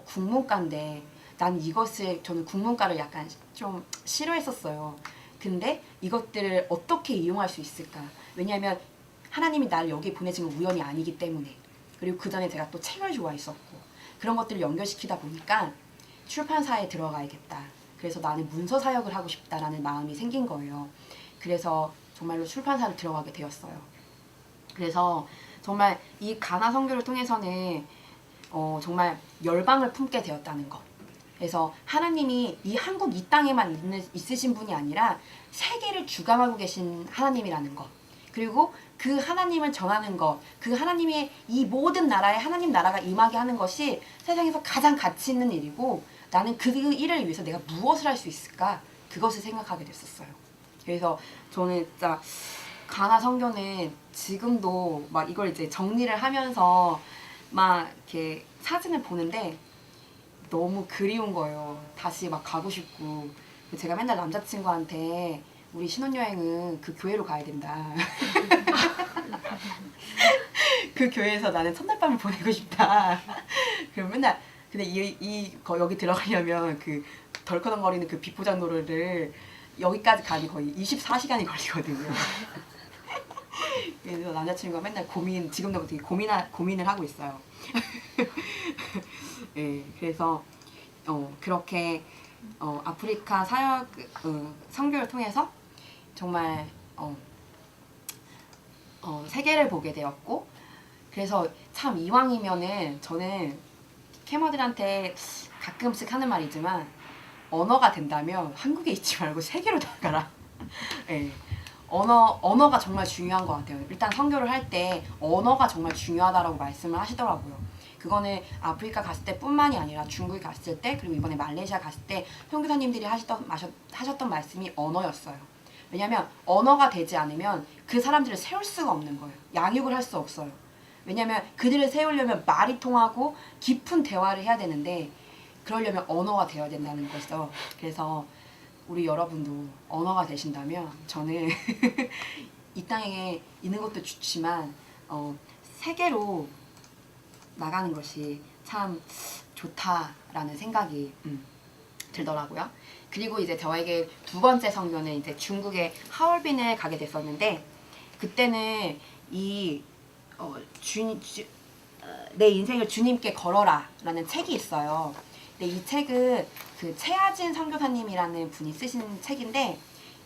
국문과인데 난 이것을 저는 국문과를 약간 좀 싫어했었어요. 근데 이것들을 어떻게 이용할 수 있을까? 왜냐하면 하나님이 나를 여기 보내신 건 우연이 아니기 때문에, 그리고 그 전에 제가 또 책을 좋아했었고 그런 것들을 연결시키다 보니까 출판사에 들어가야겠다. 그래서 나는 문서 사역을 하고 싶다라는 마음이 생긴 거예요. 그래서 정말로 출판사를 들어가게 되었어요. 그래서 정말 이 가나 선교를 통해서는 정말 열방을 품게 되었다는 것. 그래서 하나님이 이 한국 이 땅에만 있으신 분이 아니라 세계를 주관하고 계신 하나님이라는 것. 그리고 그 하나님을 전하는 것, 그 하나님의 이 모든 나라에 하나님 나라가 임하게 하는 것이 세상에서 가장 가치 있는 일이고, 나는 그 일을 위해서 내가 무엇을 할 수 있을까? 그것을 생각하게 됐었어요. 그래서 저는 진짜 가나 선교는 지금도 막 이걸 이제 정리를 하면서 막 이렇게 사진을 보는데 너무 그리운 거예요. 다시 막 가고 싶고. 제가 맨날 남자친구한테 우리 신혼여행은 그 교회로 가야 된다. 그 교회에서 나는 첫날밤을 보내고 싶다. 그럼 맨날 근데 여기 들어가려면 그 덜커덩거리는 그 비포장도로를 여기까지 가기 거의 24시간이 걸리거든요. 그래서 남자친구가 맨날 지금도 되게 고민을 하고 있어요. 네, 그래서 그렇게 아프리카 사역 선교를 통해서 정말 세계를 보게 되었고, 그래서 참 이왕이면은 저는 캐머들한테 가끔씩 하는 말이지만 언어가 된다면 한국에 있지 말고 세계로 나가라. 네. 언어가 정말 중요한 것 같아요. 일단 선교를 할 때 언어가 정말 중요하다라고 말씀을 하시더라고요. 그거는 아프리카 갔을 때뿐만이 아니라 중국에 갔을 때, 그리고 이번에 말레이시아 갔을 때 선교사님들이 하셨던 말씀이 언어였어요. 왜냐면 언어가 되지 않으면 그 사람들을 세울 수가 없는 거예요. 양육을 할 수 없어요. 왜냐면 그들을 세우려면 말이 통하고 깊은 대화를 해야 되는데, 그러려면 언어가 되어야 된다는 거죠. 그래서 우리 여러분도 언어가 되신다면 저는 이 땅에 있는 것도 좋지만 세계로 나가는 것이 참 좋다라는 생각이 들더라고요. 그리고 이제 저에게 두 번째 선교는 이제 중국의 하얼빈을 가게 됐었는데, 그때는 내 인생을 주님께 걸어라라는 책이 있어요. 근데 이 책은 그 최하진 선교사님이라는 분이 쓰신 책인데,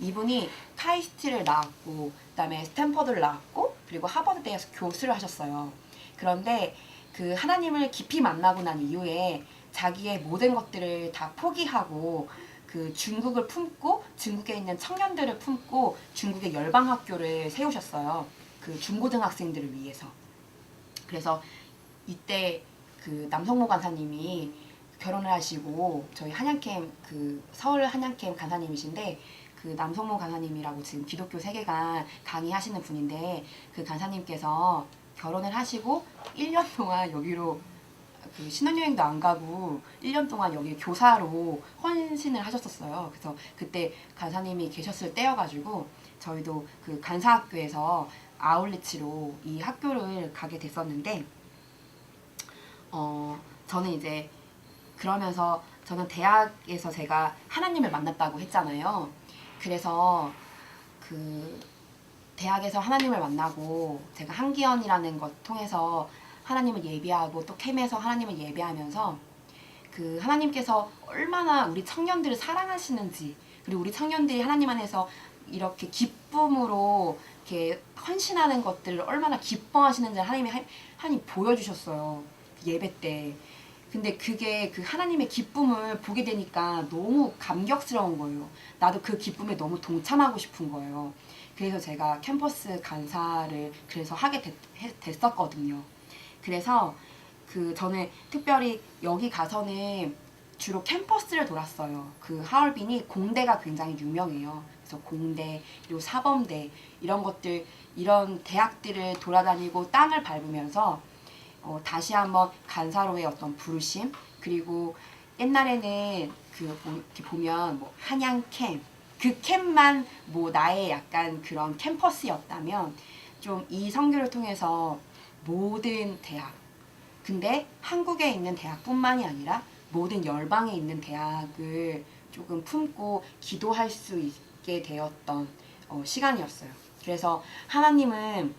이분이 카이스트를 나왔고 그다음에 스탠퍼드를 나왔고 그리고 하버드대에서 교수를 하셨어요. 그런데 그 하나님을 깊이 만나고 난 이후에 자기의 모든 것들을 다 포기하고 그 중국을 품고 중국에 있는 청년들을 품고 중국의 열방학교를 세우셨어요. 그 중고등학생들을 위해서. 그래서 이때 그 남성모 간사님이 결혼을 하시고, 저희 한양캠 그 서울 한양캠 간사님이신데, 그 남성모 간사님이라고 지금 기독교 세계관 강의하시는 분인데, 그 간사님께서 결혼을 하시고 1년 동안 여기로 그 신혼여행도 안 가고 1년 동안 여기 교사로 헌신을 하셨었어요. 그래서 그때 간사님이 계셨을 때여가지고 저희도 그 간사학교에서 아울리치로 이 학교를 가게 됐었는데, 저는 이제 그러면서 저는 대학에서 제가 하나님을 만났다고 했잖아요. 그래서 그 대학에서 하나님을 만나고 제가 한기연이라는 것 통해서 하나님을 예배하고 또 캠에서 하나님을 예배하면서 그 하나님께서 얼마나 우리 청년들을 사랑하시는지, 그리고 우리 청년들이 하나님 안에서 이렇게 기쁨으로 이렇게 헌신하는 것들을 얼마나 기뻐하시는지 하나님 보여주셨어요. 예배 때. 근데 그게 그 하나님의 기쁨을 보게 되니까 너무 감격스러운 거예요. 나도 그 기쁨에 너무 동참하고 싶은 거예요. 그래서 제가 캠퍼스 간사를 그래서 하게 됐었거든요. 그래서 그 저는 특별히 여기 가서는 주로 캠퍼스를 돌았어요. 그 하얼빈이 공대가 굉장히 유명해요. 그래서 공대, 그리고 사범대 이런 것들, 이런 대학들을 돌아다니고 땅을 밟으면서 다시 한번 간사로의 어떤 부르심, 그리고 옛날에는 이렇게 보면 뭐 한양 캠, 그 캠만 뭐 나의 약간 그런 캠퍼스였다면, 좀 이 선교를 통해서 모든 대학, 근데 한국에 있는 대학뿐만이 아니라 모든 열방에 있는 대학을 조금 품고 기도할 수 있게 되었던 시간이었어요. 그래서 하나님은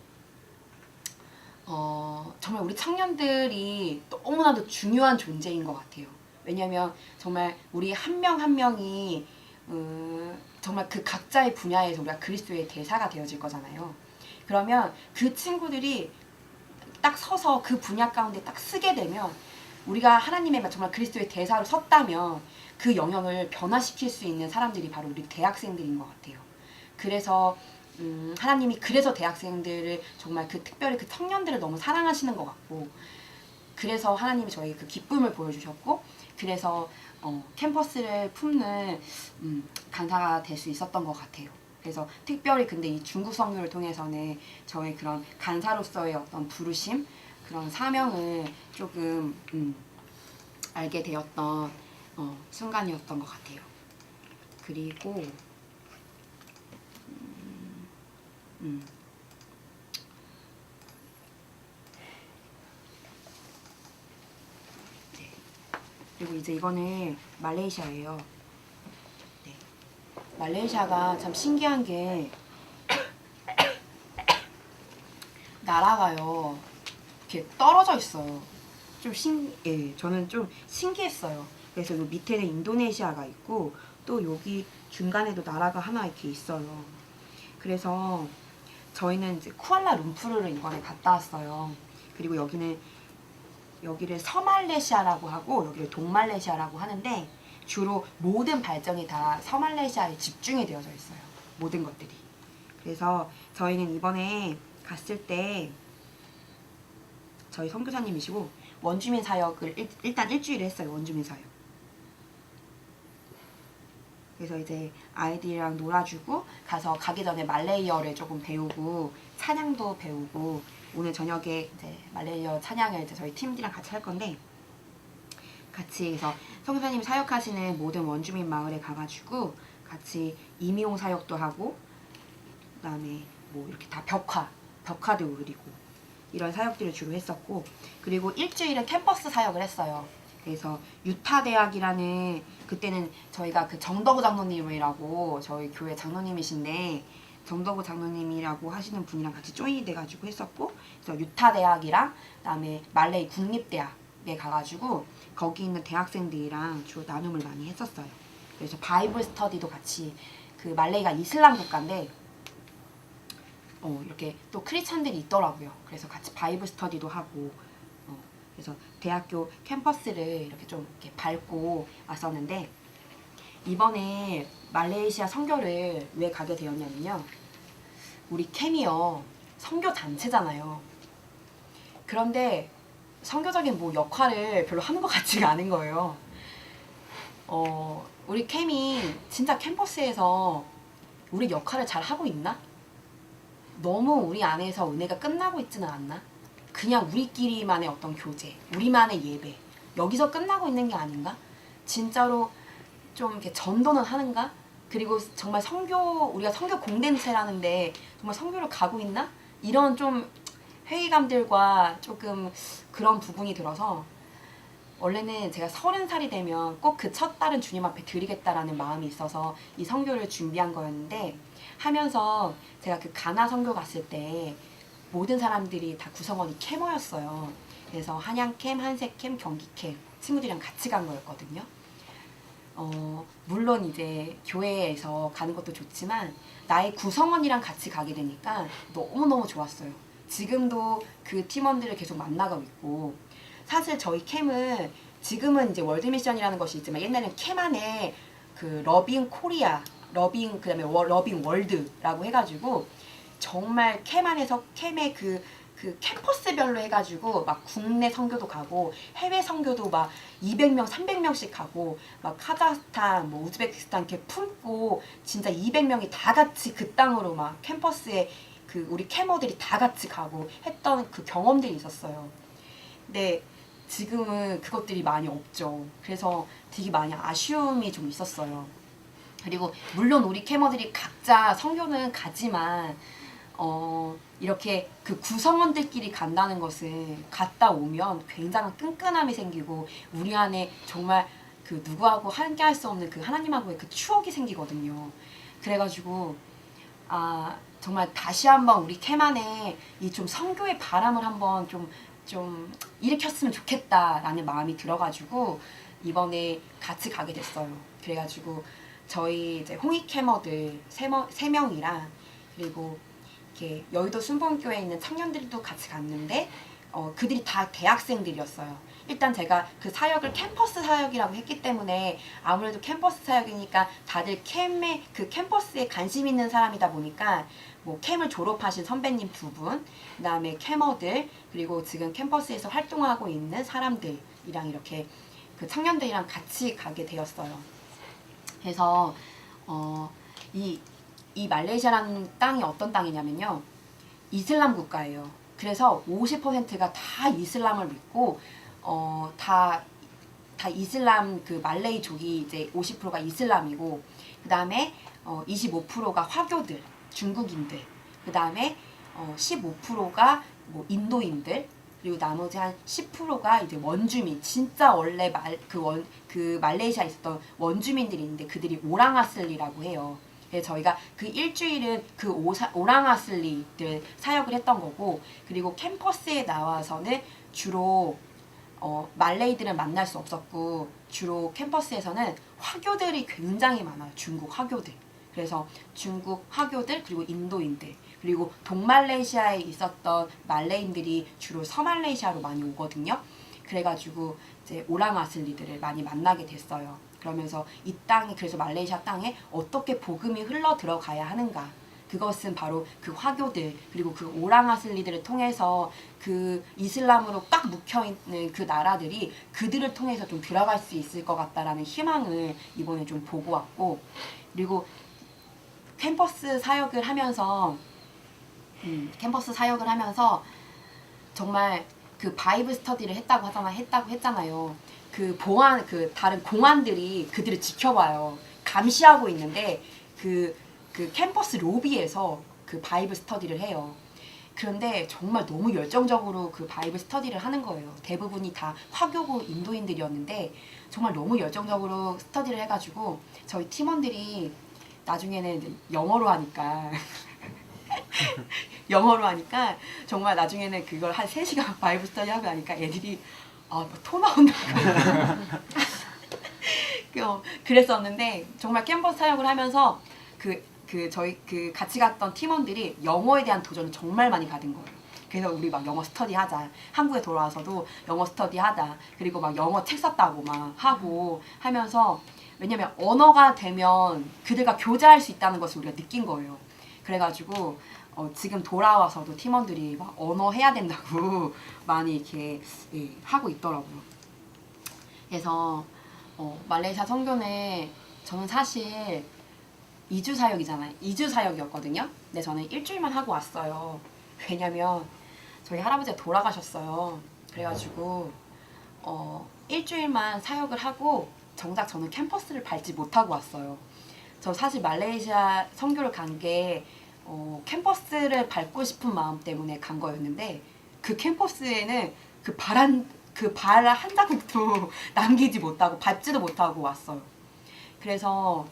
정말 우리 청년들이 너무나도 중요한 존재인 것 같아요. 왜냐면 정말 우리 한 명 한 명이 정말 그 각자의 분야에서 우리가 그리스도의 대사가 되어질 거잖아요. 그러면 그 친구들이 딱 서서 그 분야 가운데 딱 쓰게 되면 우리가 하나님의 정말 그리스도의 대사로 섰다면 그 영역을 변화시킬 수 있는 사람들이 바로 우리 대학생들인 것 같아요. 그래서 하나님이 그래서 대학생들을 정말 특별히 그 청년들을 너무 사랑하시는 것 같고, 그래서 하나님이 저희 그 기쁨을 보여주셨고, 그래서 캠퍼스를 품는 간사가 될 수 있었던 것 같아요. 그래서 특별히 근데 이 중국 선교를 통해서는 저의 그런 간사로서의 어떤 부르심, 그런 사명을 조금 알게 되었던 순간이었던 것 같아요. 그리고 네. 그리고 이제 이거는 말레이시아예요. 네. 말레이시아가 참 신기한 게 나라가요 이렇게 떨어져 있어요. 저는 좀 신기했어요. 그래서 요 밑에는 인도네시아가 있고 또 여기 중간에도 나라가 하나 이렇게 있어요. 그래서 저희는 이제 쿠알라룸푸르를 이번에 갔다 왔어요. 그리고 여기를 서말레시아라고 하고 여기를 동말레시아라고 하는데 주로 모든 발전이 다 서말레시아에 집중이 되어져 있어요. 모든 것들이. 그래서 저희는 이번에 갔을 때 저희 선교사님이시고 원주민 사역을 일단 일주일에 했어요. 원주민 사역. 그래서 이제 아이들이랑 놀아주고 가서 가기 전에 말레이어를 조금 배우고 찬양도 배우고 오늘 저녁에 이제 말레이어 찬양을 이제 저희 팀들이랑 같이 할 건데 같이 그래서 선교사님이 사역하시는 모든 원주민 마을에 가가지고 같이 임의용 사역도 하고 그다음에 뭐 이렇게 다 벽화도 그리고 이런 사역들을 주로 했었고 그리고 일주일에 캠퍼스 사역을 했어요. 그래서 유타 대학이라는 그때는 저희가 그 정덕우 장로님이라고 저희 교회 장로님이신데 정덕우 장로님이라고 하시는 분이랑 같이 조인이 돼가지고 했었고 그래서 유타 대학이랑 그다음에 말레이 국립대학에 가가지고 거기 있는 대학생들이랑 주로 나눔을 많이 했었어요. 그래서 바이블 스터디도 같이 그 말레이가 이슬람 국가인데 이렇게 또 크리스찬들이 있더라고요. 그래서 같이 바이블 스터디도 하고 그래서 대학교 캠퍼스를 이렇게 좀 이렇게 밟고 왔었는데 이번에 말레이시아 선교를 왜 가게 되었냐면요. 우리 캠이요. 선교 단체잖아요. 그런데 선교적인 뭐 역할을 별로 하는 것 같지가 않은 거예요. 우리 캠이 진짜 캠퍼스에서 우리 역할을 잘 하고 있나? 너무 우리 안에서 은혜가 끝나고 있지는 않나? 그냥 우리끼리만의 어떤 교제, 우리만의 예배 여기서 끝나고 있는 게 아닌가? 진짜로 좀 이렇게 전도는 하는가? 그리고 정말 우리가 선교 공동체라는데 정말 선교를 가고 있나? 이런 좀 회의감들과 조금 그런 부분이 들어서 원래는 제가 30살이 되면 꼭 그 첫 딸은 주님 앞에 드리겠다라는 마음이 있어서 이 선교를 준비한 거였는데 하면서 제가 그 가나 선교 갔을 때 모든 사람들이 다 구성원이 캠어였어요. 그래서 한양캠, 한색캠, 경기캠 친구들이랑 같이 간 거였거든요. 물론 이제 교회에서 가는 것도 좋지만 나의 구성원이랑 같이 가게 되니까 너무너무 좋았어요. 지금도 그 팀원들을 계속 만나고 있고 사실 저희 캠은 지금은 이제 월드미션이라는 것이 있지만 옛날에는 캠 안에 그 러빙 코리아, 그다음에 러빙 월드라고 해가지고 정말 캠 안에서 캠의 그 캠퍼스별로 해가지고 막 국내 선교도 가고 해외 선교도 막 200명, 300명씩 가고 막 카자흐스탄, 뭐 우즈베키스탄 이렇게 품고 진짜 200명이 다 같이 그 땅으로 막 캠퍼스에 그 우리 캠어들이 다 같이 가고 했던 그 경험들이 있었어요. 근데 지금은 그것들이 많이 없죠. 그래서 되게 많이 아쉬움이 좀 있었어요. 그리고 물론 우리 캠어들이 각자 선교는 가지만 이렇게 그 구성원들끼리 간다는 것은 갔다 오면 굉장한 끈끈함이 생기고 우리 안에 정말 그 누구하고 함께 할 수 없는 그 하나님하고의 그 추억이 생기거든요. 그래가지고 정말 다시 한번 우리 캠 안에 이 좀 선교의 바람을 한번 좀 일으켰으면 좋겠다라는 마음이 들어가지고 이번에 같이 가게 됐어요. 그래가지고 저희 이제 홍익 캠어들 세 명이랑 그리고 이렇게 여의도 순복음교회에 있는 청년들도 같이 갔는데 그들이 다 대학생들이었어요. 일단 제가 그 사역을 캠퍼스 사역이라고 했기 때문에 아무래도 캠퍼스 사역이니까 다들 그 캠퍼스에 관심 있는 사람이다 보니까 뭐 캠을 졸업하신 선배님 2분, 그다음에 캠어들, 그리고 지금 캠퍼스에서 활동하고 있는 사람들이랑 이렇게 그 청년들이랑 같이 가게 되었어요. 그래서 이 말레이시아라는 땅이 어떤 땅이냐면요, 이슬람 국가예요. 그래서 50%가 다 이슬람을 믿고 다 이슬람 그 말레이족이 이제 50%가 이슬람이고 그 다음에 25%가 화교들, 중국인들, 그 다음에 15%가 뭐 인도인들, 그리고 나머지 한 10%가 이제 원주민, 진짜 원래 그 말레이시아에 있었던 원주민들이 있는데 그들이 오랑아슬리라고 해요. 그래서 저희가 그 일주일은 그 오랑아슬리들 사역을 했던 거고, 그리고 캠퍼스에 나와서는 주로 말레이들은 만날 수 없었고 주로 캠퍼스에서는 화교들이 굉장히 많아요. 중국 화교들. 그래서 중국 화교들, 그리고 인도인들, 그리고 동말레이시아에 있었던 말레인들이 주로 서말레이시아로 많이 오거든요. 그래가지고 이제 오랑아슬리들을 많이 만나게 됐어요. 그러면서 이 땅에, 그래서 말레이시아 땅에 어떻게 복음이 흘러 들어가야 하는가, 그것은 바로 그 화교들, 그리고 그 오랑아슬리들을 통해서 그 이슬람으로 딱 묵혀있는 그 나라들이 그들을 통해서 좀 들어갈 수 있을 것 같다라는 희망을 이번에 좀 보고 왔고, 그리고 캠퍼스 사역을 하면서 정말 그 바이블 스터디를 했다고 했잖아요. 그 다른 공안들이 그들을 지켜봐요. 감시하고 있는데 그 캠퍼스 로비에서 그 바이블 스터디를 해요. 그런데 정말 너무 열정적으로 그 바이블 스터디를 하는 거예요. 대부분이 다 화교고 인도인들이었는데 정말 너무 열정적으로 스터디를 해가지고 저희 팀원들이 나중에는 영어로 하니까 정말 나중에는 그걸 한 3시간 바이블 스터디 하고 나니까 애들이 토 나온다고 그랬었는데, 정말 캠퍼스 사역을 하면서 저희 같이 갔던 팀원들이 영어에 대한 도전을 정말 많이 받은 거예요. 그래서 우리 막 영어 스터디 하자, 한국에 돌아와서도 영어 스터디 하자, 그리고 막 영어 책 샀다고 막 하고 하면서, 왜냐면 언어가 되면 그들과 교제할 수 있다는 것을 우리가 느낀 거예요. 그래가지고 지금 돌아와서도 팀원들이 막 언어 해야 된다고 많이 이렇게 하고 있더라고요. 그래서 말레이시아 선교는 저는 사실 2주 사역이었거든요. 근데 저는 일주일만 하고 왔어요. 왜냐면 저희 할아버지가 돌아가셨어요. 그래가지고 일주일만 사역을 하고 정작 저는 캠퍼스를 밟지 못하고 왔어요. 저 사실 말레이시아 선교를 간 게 캠퍼스를 밟고 싶은 마음 때문에 간 거였는데, 그 캠퍼스에는 그 발 한 자국도 남기지 못하고 밟지도 못하고 왔어요. 그래서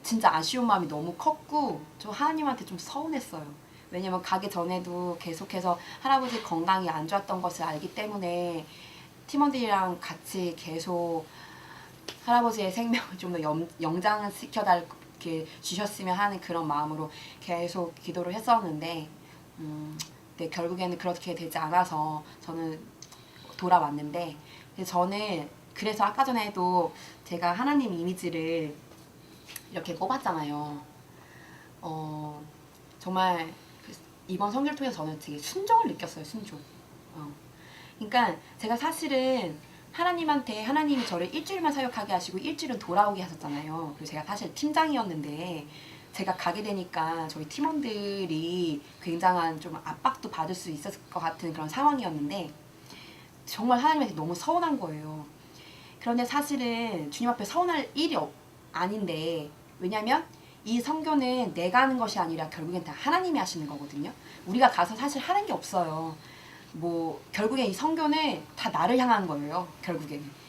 진짜 아쉬운 마음이 너무 컸고 저 하나님한테 좀 서운했어요. 왜냐면 가기 전에도 계속해서 할아버지 건강이 안 좋았던 것을 알기 때문에 팀원들이랑 같이 계속 할아버지의 생명을 좀 더 영장시켜달게 주셨으면 하는 그런 마음으로 계속 기도를 했었는데, 네, 결국에는 그렇게 되지 않아서 저는 돌아왔는데, 저는 그래서 아까 전에도 제가 하나님 이미지를 이렇게 뽑았잖아요. 정말 이번 선교를 통해서 저는 되게 순종을 느꼈어요. 순종. 그러니까 제가 사실은 하나님이 저를 일주일만 사역하게 하시고 일주일은 돌아오게 하셨잖아요. 그리고 제가 사실 팀장이었는데 제가 가게 되니까 저희 팀원들이 굉장한 좀 압박도 받을 수 있었을 것 같은 그런 상황이었는데 정말 하나님한테 너무 서운한 거예요. 그런데 사실은 주님 앞에 서운할 일이 아닌데, 왜냐면 이 선교는 내가 하는 것이 아니라 결국엔 다 하나님이 하시는 거거든요. 우리가 가서 사실 하는 게 없어요. 뭐 결국엔 이 선교는 다 나를 향한 거예요. 결국에는.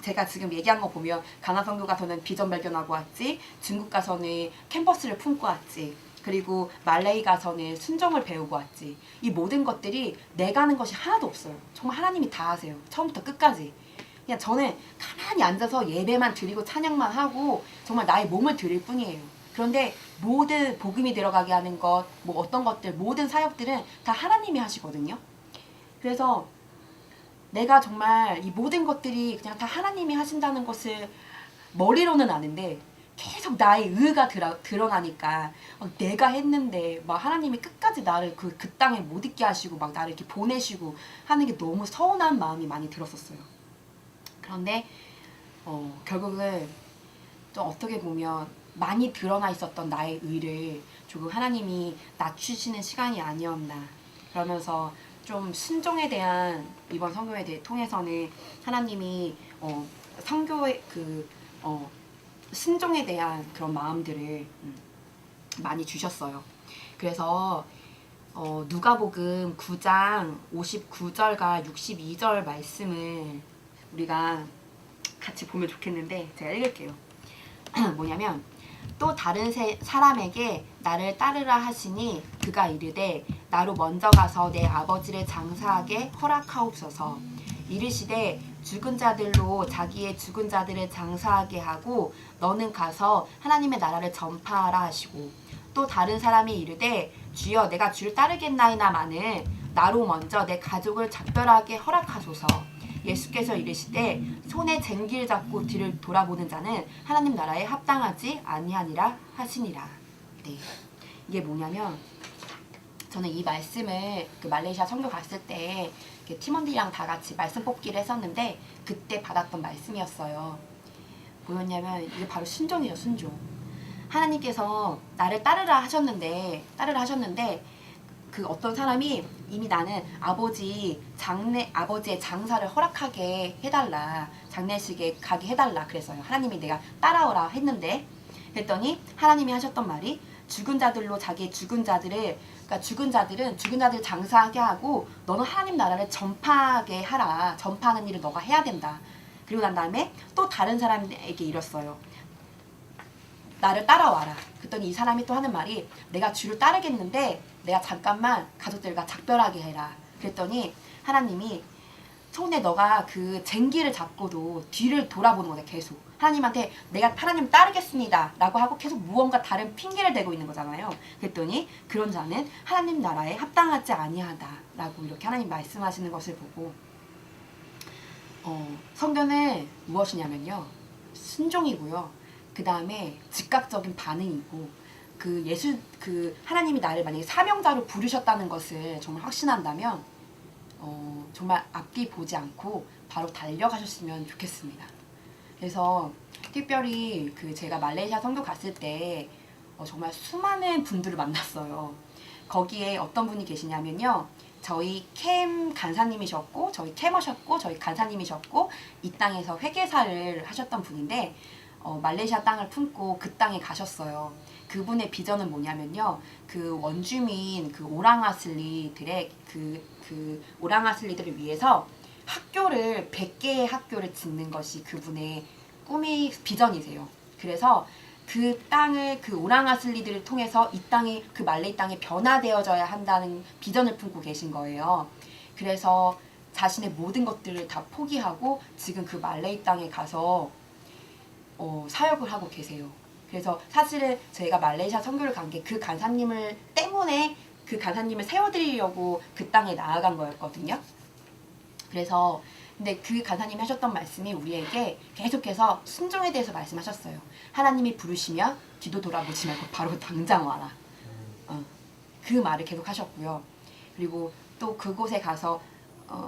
제가 지금 얘기한 거 보면 가나 선교 가서는 비전 발견하고 왔지, 중국 가서는 캠퍼스를 품고 왔지, 그리고 말레이 가서는 순종을 배우고 왔지. 이 모든 것들이 내가 하는 것이 하나도 없어요. 정말 하나님이 다 하세요. 처음부터 끝까지. 그냥 저는 가만히 앉아서 예배만 드리고 찬양만 하고 정말 나의 몸을 드릴 뿐이에요. 그런데 모든 복음이 들어가게 하는 것, 뭐 어떤 것들, 모든 사역들은 다 하나님이 하시거든요. 그래서 내가 정말 이 모든 것들이 그냥 다 하나님이 하신다는 것을 머리로는 아는데 계속 나의 의가 드러나니까 내가 했는데 막 하나님이 끝까지 나를 그 땅에 못 있게 하시고 막 나를 이렇게 보내시고 하는 게 너무 서운한 마음이 많이 들었었어요. 그런데 결국은 좀 어떻게 보면 많이 드러나 있었던 나의 의를 조금 하나님이 낮추시는 시간이 아니었나. 그러면서 좀 순종에 대한 이번 선교회 통해서는 하나님이 선교의 순종에 대한 그런 마음들을 많이 주셨어요. 그래서 누가복음 9장 59절과 62절 말씀을 우리가 같이 보면 좋겠는데 제가 읽을게요. 뭐냐면 또 다른 사람에게 나를 따르라 하시니 그가 이르되 나로 먼저 가서 내 아버지를 장사하게 허락하옵소서. 이르시되 죽은 자들로 자기의 죽은 자들을 장사하게 하고 너는 가서 하나님의 나라를 전파하라 하시고 또 다른 사람이 이르되 주여 내가 주를 따르겠나이다 마는 나로 먼저 내 가족을 작별하게 허락하소서. 예수께서 이르시되 손에 쟁기를 잡고 뒤를 돌아보는 자는 하나님 나라에 합당하지 아니하니라 하시니라. 네. 이게 뭐냐면 저는 이 말씀을 그 말레이시아 선교 갔을 때 팀원들이랑 다 같이 말씀 뽑기를 했었는데 그때 받았던 말씀이었어요. 뭐였냐면 이게 바로 순종이에요. 순종. 하나님께서 나를 따르라 하셨는데 그 어떤 사람이 이미 나는 아버지의 장사를 허락하게 해달라, 장례식에 가게 해달라 그래서요. 하나님이 내가 따라오라 했는데 그랬더니 하나님이 하셨던 말이 죽은 자들로 자기의 죽은 자들을, 그러니까 죽은 자들은 죽은 자들 장사하게 하고 너는 하나님 나라를 전파하게 하라. 전파하는 일을 너가 해야 된다. 그리고 난 다음에 또 다른 사람에게 이랬어요. 나를 따라와라. 그랬더니 이 사람이 또 하는 말이 내가 주를 따르겠는데 내가 잠깐만 가족들과 작별하게 해라. 그랬더니 하나님이 손에 너가 그 쟁기를 잡고도 뒤를 돌아보는 거다. 계속 하나님한테 내가 하나님 따르겠습니다 라고 하고 계속 무언가 다른 핑계를 대고 있는 거잖아요. 그랬더니 그런 자는 하나님 나라에 합당하지 아니하다 라고 이렇게 하나님 말씀하시는 것을 보고 선교는 무엇이냐면요, 순종이고요, 그 다음에 즉각적인 반응이고, 하나님이 나를 만약에 사명자로 부르셨다는 것을 정말 확신한다면 정말 앞뒤 보지 않고 바로 달려가셨으면 좋겠습니다. 그래서 특별히 제가 말레이시아 선교 갔을 때 정말 수많은 분들을 만났어요. 거기에 어떤 분이 계시냐면요, 저희 캠 간사님이셨고 저희 캠하셨고 저희 간사님이셨고 이 땅에서 회계사를 하셨던 분인데 말레이시아 땅을 품고 그 땅에 가셨어요. 그분의 비전은 뭐냐면요, 그 원주민 그 오랑아슬리들의 그 오랑아슬리들을 위해서 학교를 100개의 학교를 짓는 것이 그분의 비전이세요. 그래서 그 땅을 그 오랑아슬리들을 통해서 이 땅이 그 말레이 땅이 변화되어져야 한다는 비전을 품고 계신 거예요. 그래서 자신의 모든 것들을 다 포기하고 지금 그 말레이 땅에 가서 사역을 하고 계세요. 그래서 사실은 저희가 말레이시아 선교를 간 게 그 간사님을 때문에 그 간사님을 세워드리려고 그 땅에 나아간 거였거든요. 그래서 근데 그 간사님이 하셨던 말씀이 우리에게 계속해서 순종에 대해서 말씀하셨어요. 하나님이 부르시면 뒤도 돌아보지 말고 바로 당장 와라. 그 말을 계속 하셨고요. 그리고 또 그곳에 가서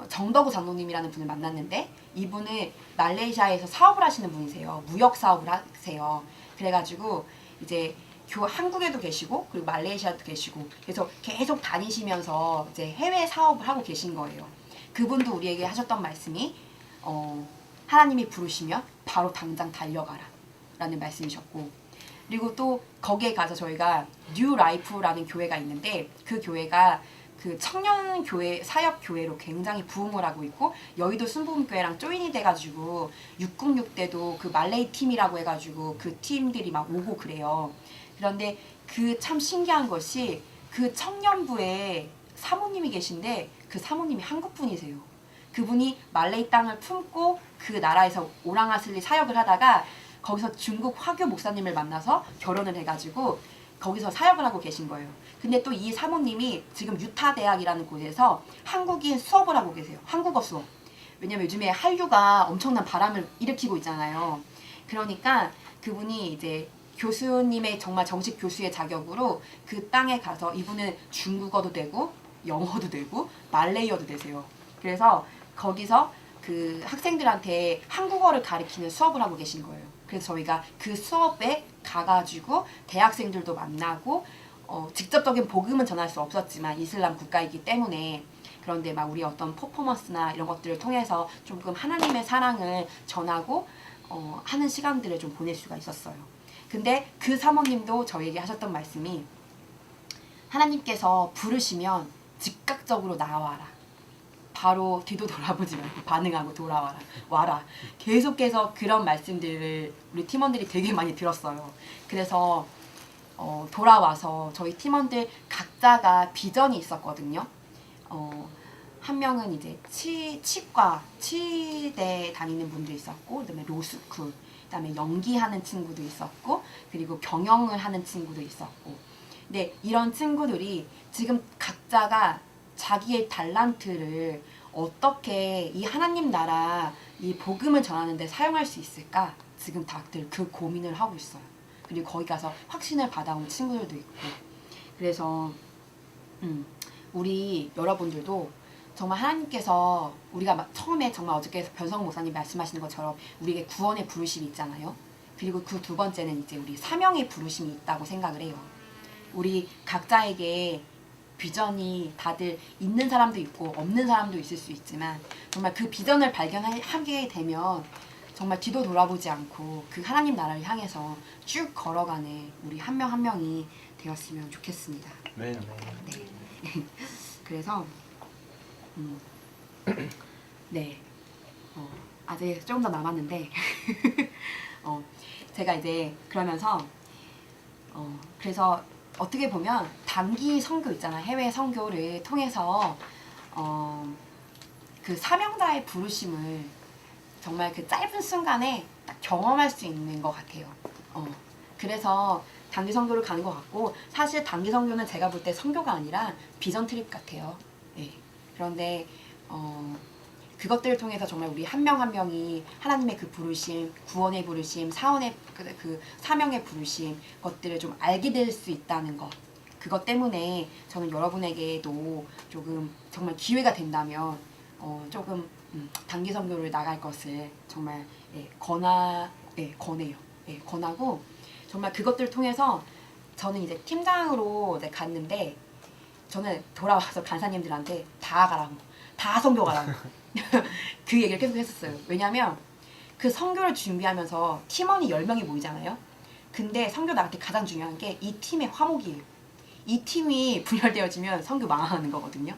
정덕우 장로님이라는 분을 만났는데 이분은 말레이시아에서 사업을 하시는 분이세요. 무역 사업을 하세요. 그래가지고 이제 한국에도 계시고 그리고 말레이시아도 계시고 그래서 계속 다니시면서 이제 해외 사업을 하고 계신 거예요. 그분도 우리에게 하셨던 말씀이 하나님이 부르시면 바로 당장 달려가라 라는 말씀이셨고, 그리고 또 거기에 가서 저희가 뉴 라이프라는 교회가 있는데 그 교회가 그 청년 교회 사역 교회로 굉장히 부흥을 하고 있고 여의도 순복음교회랑 조인이 돼가지고 606 때도 그 말레이 팀이라고 해가지고 그 팀들이 막 오고 그래요. 그런데 그 참 신기한 것이 그 청년부에 사모님이 계신데 그 사모님이 한국 분이세요. 그분이 말레이 땅을 품고 그 나라에서 오랑아슬리 사역을 하다가 거기서 중국 화교 목사님을 만나서 결혼을 해가지고 거기서 사역을 하고 계신 거예요. 근데 또 이 사모님이 지금 유타 대학이라는 곳에서 한국인 수업을 하고 계세요. 한국어 수업. 왜냐면 요즘에 한류가 엄청난 바람을 일으키고 있잖아요. 그러니까 그분이 이제 교수님의 정말 정식 교수의 자격으로 그 땅에 가서 이분은 중국어도 되고 영어도 되고 말레이어도 되세요. 그래서 거기서 그 학생들한테 한국어를 가르치는 수업을 하고 계신 거예요. 그래서 저희가 그 수업에 가가지고 대학생들도 만나고 직접적인 복음은 전할 수 없었지만 이슬람 국가이기 때문에 그런데 막 우리 어떤 퍼포먼스나 이런 것들을 통해서 조금 하나님의 사랑을 전하고 하는 시간들을 좀 보낼 수가 있었어요. 근데 그 사모님도 저에게 하셨던 말씀이 하나님께서 부르시면 즉각적으로 나와라. 바로 뒤도 돌아보지 말고 반응하고 돌아와라. 와라. 계속해서 그런 말씀들을 우리 팀원들이 되게 많이 들었어요. 그래서 돌아와서 저희 팀원들 각자가 비전이 있었거든요. 한 명은 이제 치과, 치대 다니는 분도 있었고, 그다음에 로스쿨, 그다음에 연기하는 친구도 있었고, 그리고 경영을 하는 친구도 있었고. 근데 이런 친구들이 지금 각자가 자기의 달란트를 어떻게 이 하나님 나라 이 복음을 전하는데 사용할 수 있을까? 지금 다들 그 고민을 하고 있어요. 그리고 거기 가서 확신을 받아온 친구들도 있고. 그래서 우리 여러분들도 정말 하나님께서 우리가 처음에 정말 어저께 변성 목사님 말씀하시는 것처럼 우리에게 구원의 부르심이 있잖아요. 그리고 그 두 번째는 이제 우리 사명의 부르심이 있다고 생각을 해요. 우리 각자에게 비전이 다들 있는 사람도 있고 없는 사람도 있을 수 있지만 정말 그 비전을 발견하게 되면 정말 뒤도 돌아보지 않고 그 하나님 나라를 향해서 쭉 걸어가는 우리 한 명 한 명이 되었으면 좋겠습니다. 네. 네. 그래서 네. 아직 조금 더 남았는데 제가 이제 그러면서 그래서 어떻게 보면 단기 선교 있잖아요. 해외 선교를 통해서 그 사명자의 부르심을 정말 그 짧은 순간에 딱 경험할 수 있는 것 같아요. 그래서 단기 선교를 가는 것 같고 사실 단기 선교는 제가 볼 때 선교가 아니라 비전 트립 같아요. 네. 그런데 그것들을 통해서 정말 우리 한 명 한 명이 하나님의 그 부르심, 구원의 부르심, 사원의 그 사명의 부르심 것들을 좀 알게 될 수 있다는 것. 그것 때문에 저는 여러분에게도 조금 정말 기회가 된다면 조금 단기 선교를 나갈 것을 정말 권해요. 권하고 정말 그것들을 통해서 저는 이제 팀장으로 이제 갔는데 저는 돌아와서 간사님들한테 다 가라고, 다 선교 가라고 그 얘기를 계속 했었어요. 왜냐면 그 선교를 준비하면서 팀원이 10명이 모이잖아요. 근데 선교 나갈 때 가장 중요한 게 이 팀의 화목이에요. 이 팀이 분열되어지면 선교 망하는 거거든요.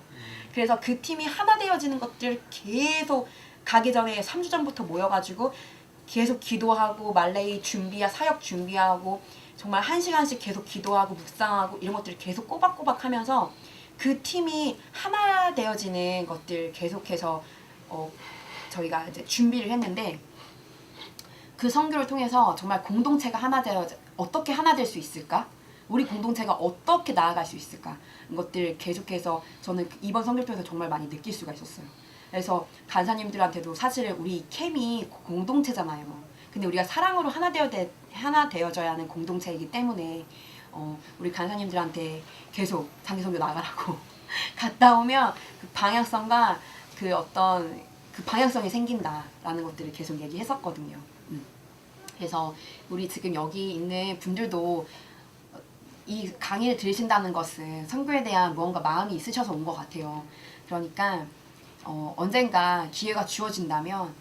그래서 그 팀이 하나 되어지는 것들 계속 가기 전에 3주 전부터 모여가지고 계속 기도하고 말레이 사역 준비하고 정말 1시간씩 계속 기도하고 묵상하고 이런 것들을 계속 꼬박꼬박 하면서 그 팀이 하나 되어지는 것들 계속해서 저희가 이제 준비를 했는데 그 선교를 통해서 정말 공동체가 어떻게 하나 될 수 있을까? 우리 공동체가 어떻게 나아갈 수 있을까? 이것들 계속해서 저는 이번 선교를 통해서 정말 많이 느낄 수가 있었어요. 그래서 간사님들한테도 사실 우리 캠이 공동체잖아요. 근데 우리가 사랑으로 하나 되어져야 하는 공동체이기 때문에 우리 간사님들한테 계속 장기 선교 나가라고 갔다 오면 그 방향성과 그 어떤 그 방향성이 생긴다라는 것들을 계속 얘기했었거든요. 그래서 우리 지금 여기 있는 분들도 이 강의를 들으신다는 것은 선교에 대한 무언가 마음이 있으셔서 온 것 같아요. 그러니까 언젠가 기회가 주어진다면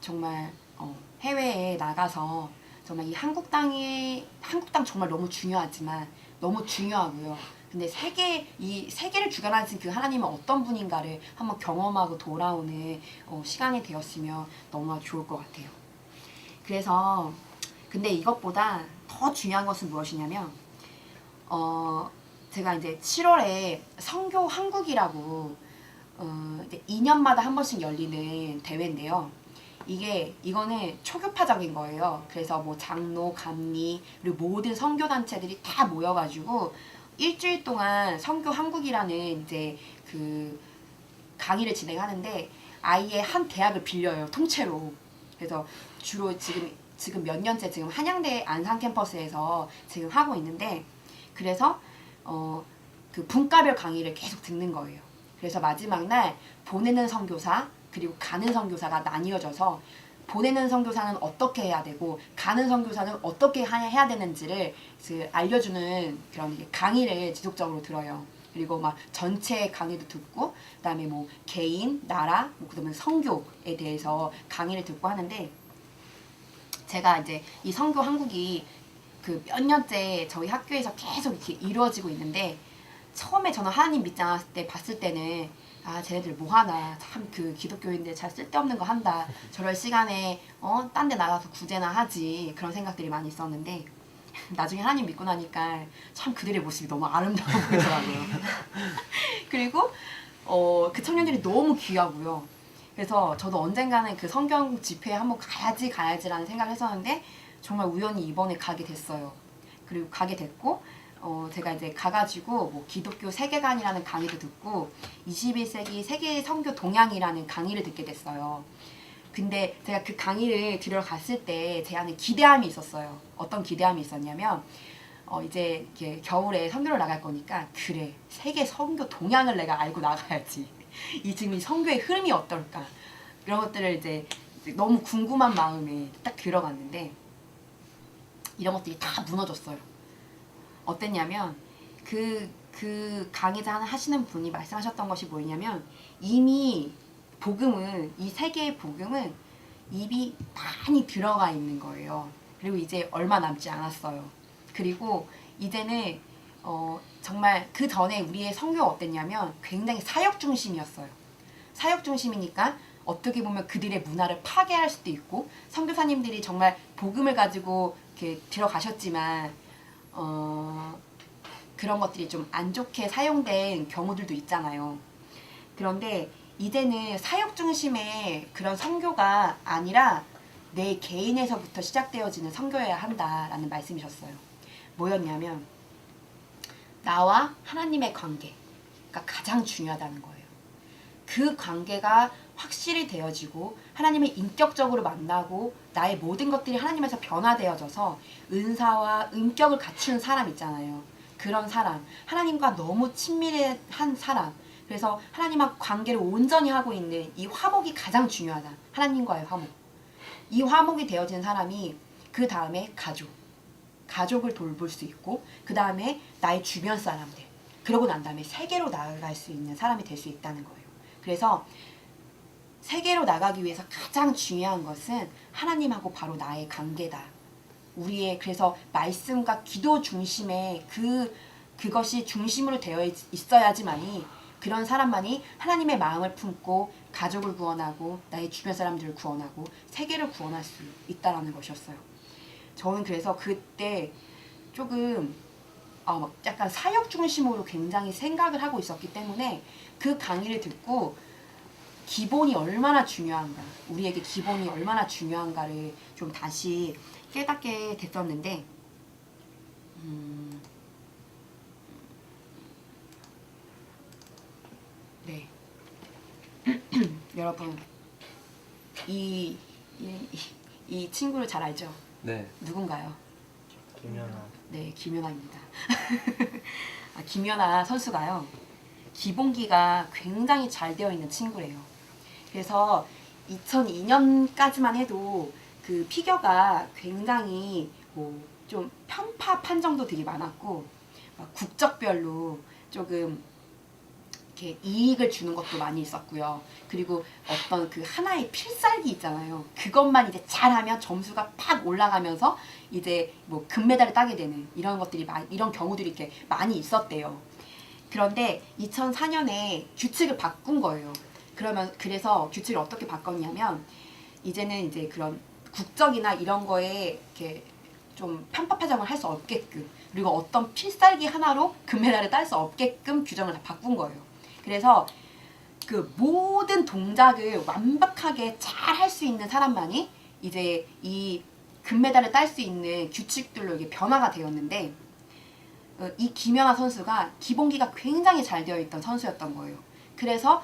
정말 해외에 나가서 정말 이 한국 땅 정말 너무 중요하지만 너무 중요하고요. 근데 이 세계를 주관하신 그 하나님은 어떤 분인가를 한번 경험하고 돌아오는 시간이 되었으면 너무나 좋을 것 같아요. 그래서 근데 이것보다 더 중요한 것은 무엇이냐면 제가 이제 7월에 성교 한국이라고 이제 2년마다 한 번씩 열리는 대회인데요. 이거는 초교파적인 거예요. 그래서 뭐 장로, 감리, 그리고 모든 선교단체들이 다 모여가지고 일주일 동안 성교 한국이라는 이제 그 강의를 진행하는데 아예 한 대학을 빌려요. 통째로. 그래서 주로 지금 몇 년째 지금 한양대 안산 캠퍼스에서 지금 하고 있는데 그래서 그 분과별 강의를 계속 듣는 거예요. 그래서 마지막 날 보내는 선교사 그리고 가는 선교사가 나뉘어져서 보내는 선교사는 어떻게 해야 되고 가는 선교사는 어떻게 해야 되는지를 알려주는 그런 강의를 지속적으로 들어요. 그리고 막 전체 강의도 듣고 그다음에 뭐 개인, 나라, 그다음에 선교에 대해서 강의를 듣고 하는데 제가 이제 이 선교 한국이 그 몇 년째 저희 학교에서 계속 이렇게 이루어지고 있는데 처음에 저는 하나님 믿지 않았을 때 봤을 때는 쟤네들 뭐하나 참 그 기독교인들 잘 쓸데없는 거 한다 저럴 시간에 딴 데 나가서 구제나 하지 그런 생각들이 많이 있었는데 나중에 하나님 믿고 나니까 참 그들의 모습이 너무 아름다워 보이더라고요. 그리고 그 청년들이 너무 귀하고요. 그래서 저도 언젠가는 그 성경 집회에 한번 가야지라는 생각을 했었는데 정말 우연히 이번에 가게 됐어요. 그리고 가게 됐고 제가 이제 가가지고 뭐 기독교 세계관이라는 강의도 듣고 21세기 세계 선교 동향이라는 강의를 듣게 됐어요. 근데 제가 그 강의를 들으러 갔을 때 제 안에 기대함이 있었어요. 어떤 기대함이 있었냐면 이제 이렇게 겨울에 선교를 나갈 거니까 그래 세계 선교 동향을 내가 알고 나가야지. 지금 이 선교의 흐름이 어떨까 이런 것들을 이제 너무 궁금한 마음에 딱 들어갔는데 이런 것들이 다 무너졌어요. 어땠냐면 그 강의자 하시는 분이 말씀하셨던 것이 뭐냐면 이미 복음은 이 세계의 복음은 입이 많이 들어가 있는 거예요. 그리고 이제 얼마 남지 않았어요. 그리고 이제는 정말 그 전에 우리의 선교가 어땠냐면 굉장히 사역 중심이었어요. 사역 중심이니까 어떻게 보면 그들의 문화를 파괴할 수도 있고 선교사님들이 정말 복음을 가지고 이렇게 들어가셨지만 그런 것들이 좀 안 좋게 사용된 경우들도 있잖아요. 그런데 이제는 사역 중심의 그런 선교가 아니라 내 개인에서부터 시작되어지는 선교여야 한다라는 말씀이셨어요. 뭐였냐면 나와 하나님의 관계가 가장 중요하다는 거예요. 그 관계가 확실히 되어지고 하나님을 인격적으로 만나고 나의 모든 것들이 하나님에서 변화되어져서 은사와 인격을 갖추는 사람 있잖아요. 그런 사람, 하나님과 너무 친밀한 사람, 그래서 하나님과 관계를 온전히 하고 있는 이 화목이 가장 중요하다. 하나님과의 화목. 이 화목이 되어진 사람이 그 다음에 가족을 돌볼 수 있고 그 다음에 나의 주변 사람들, 그러고 난 다음에 세계로 나아갈 수 있는 사람이 될 수 있다는 거예요. 그래서 세계로 나가기 위해서 가장 중요한 것은 하나님하고 바로 나의 관계다. 그래서 말씀과 기도 중심의 그것이 중심으로 되어 있어야지만이 그런 사람만이 하나님의 마음을 품고 가족을 구원하고 나의 주변 사람들을 구원하고 세계를 구원할 수 있다는 것이었어요. 저는 그래서 그때 조금 약간 사역 중심으로 굉장히 생각을 하고 있었기 때문에 그 강의를 듣고 기본이 얼마나 중요한가, 우리에게 기본이 얼마나 중요한가를 좀 다시 깨닫게 됐었는데 네. 여러분 이 친구를 잘 알죠? 네. 누군가요? 김연아. 네, 김연아입니다. 김연아 선수가요. 기본기가 굉장히 잘 되어 있는 친구래요. 그래서 2002년까지만 해도 그 피겨가 굉장히 좀 편파 판정도 되게 많았고 국적별로 조금 이렇게 이익을 주는 것도 많이 있었고요. 그리고 어떤 그 하나의 필살기 있잖아요. 그것만 이제 잘하면 점수가 팍 올라가면서 이제 뭐 금메달을 따게 되는 이런 것들이 이런 경우들이 이렇게 많이 있었대요. 그런데 2004년에 규칙을 바꾼 거예요. 그래서 규칙을 어떻게 바꿨냐면 이제는 이제 그런 국적이나 이런 거에 이렇게 좀 편파파정을 할 수 없게끔, 그리고 어떤 필살기 하나로 금메달을 딸 수 없게끔 규정을 다 바꾼 거예요. 그래서 그 모든 동작을 완벽하게 잘 할 수 있는 사람만이 이제 이 금메달을 딸 수 있는 규칙들로 이게 변화가 되었는데, 이 김연아 선수가 기본기가 굉장히 잘 되어 있던 선수였던 거예요. 그래서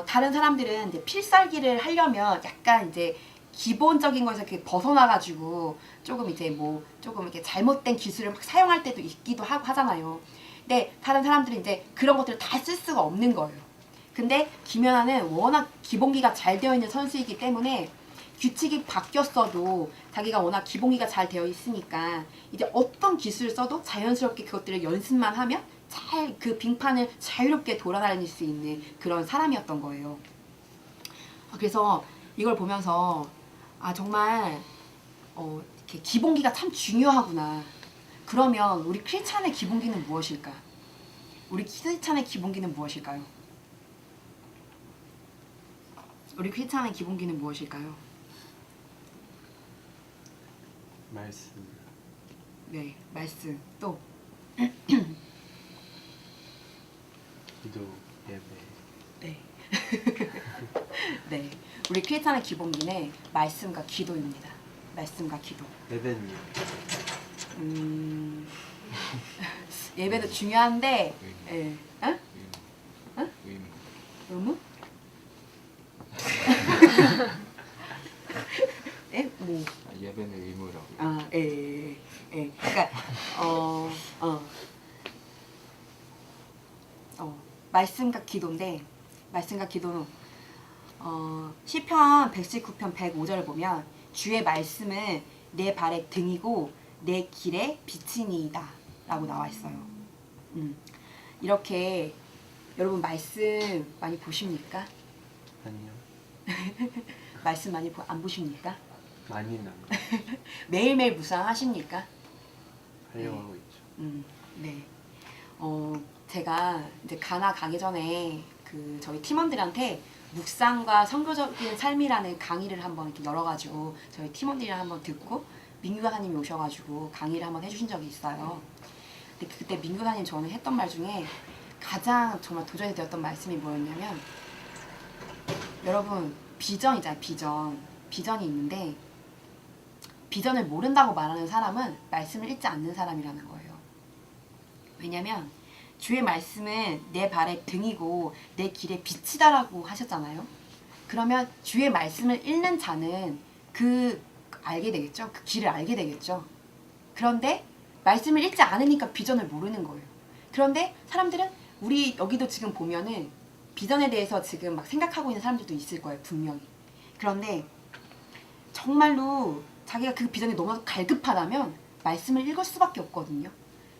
다른 사람들은 이제 필살기를 하려면 약간 이제 기본적인 거에서 이렇게 벗어나가지고 조금 이제 뭐 조금 이렇게 잘못된 기술을 막 사용할 때도 있기도 하고 하잖아요. 근데 다른 사람들은 이제 그런 것들을 다 쓸 수가 없는 거예요. 근데 김연아는 워낙 기본기가 잘 되어 있는 선수이기 때문에 규칙이 바뀌었어도 자기가 워낙 기본기가 잘 되어 있으니까 이제 어떤 기술을 써도 자연스럽게 그것들을 연습만 하면 잘 그 빙판을 자유롭게 돌아다닐 수 있는 그런 사람이었던 거예요. 그래서 이걸 보면서 정말 이렇게 기본기가 참 중요하구나. 그러면 우리 크리스찬의 기본기는 무엇일까? 우리 크리스찬의 기본기는 무엇일까요? 우리 크리스찬의 기본기는 무엇일까요? 말씀. 네, 말씀. 또 기도, 예배. 네. 네. 우리 크리스찬의 기본기는 말씀과 기도입니다. 말씀과 기도. 예배는요? 예배도 중요한데, 예. 응? 응? 의무? 예? 뭐? 예배는 의무라고. 예. 그러니까 말씀과 기도인데, 말씀과 기도는 시편 119편 105절을 보면 주의 말씀은 내 발의 등이고 내 길의 빛이니이다 라고 나와 있어요. 이렇게 여러분 말씀 많이 보십니까? 아니요. 말씀 많이 안 보십니까? 많이는 안 매일매일 묵상하십니까? 하려고 하고 있죠. 네. 제가 이제 가나 가기 전에 저희 팀원들한테 묵상과 선교적인 삶이라는 강의를 한번 이렇게 열어가지고 저희 팀원들이랑 한번 듣고 민규 가사님이 오셔가지고 강의를 한번 해주신 적이 있어요. 근데 그때 민규 가사님 저는 했던 말 중에 가장 정말 도전이 되었던 말씀이 뭐였냐면, 여러분 비전이잖아요. 비전이 있는데 비전을 모른다고 말하는 사람은 말씀을 읽지 않는 사람이라는 거예요. 왜냐면 주의 말씀은 내 발의 등이고 내 길의 빛이다라고 하셨잖아요. 그러면 주의 말씀을 읽는 자는 알게 되겠죠. 그 길을 알게 되겠죠. 그런데 말씀을 읽지 않으니까 비전을 모르는 거예요. 그런데 사람들은 우리 여기도 지금 보면은 비전에 대해서 지금 막 생각하고 있는 사람들도 있을 거예요. 분명히. 그런데 정말로 자기가 그 비전이 너무 갈급하다면 말씀을 읽을 수밖에 없거든요.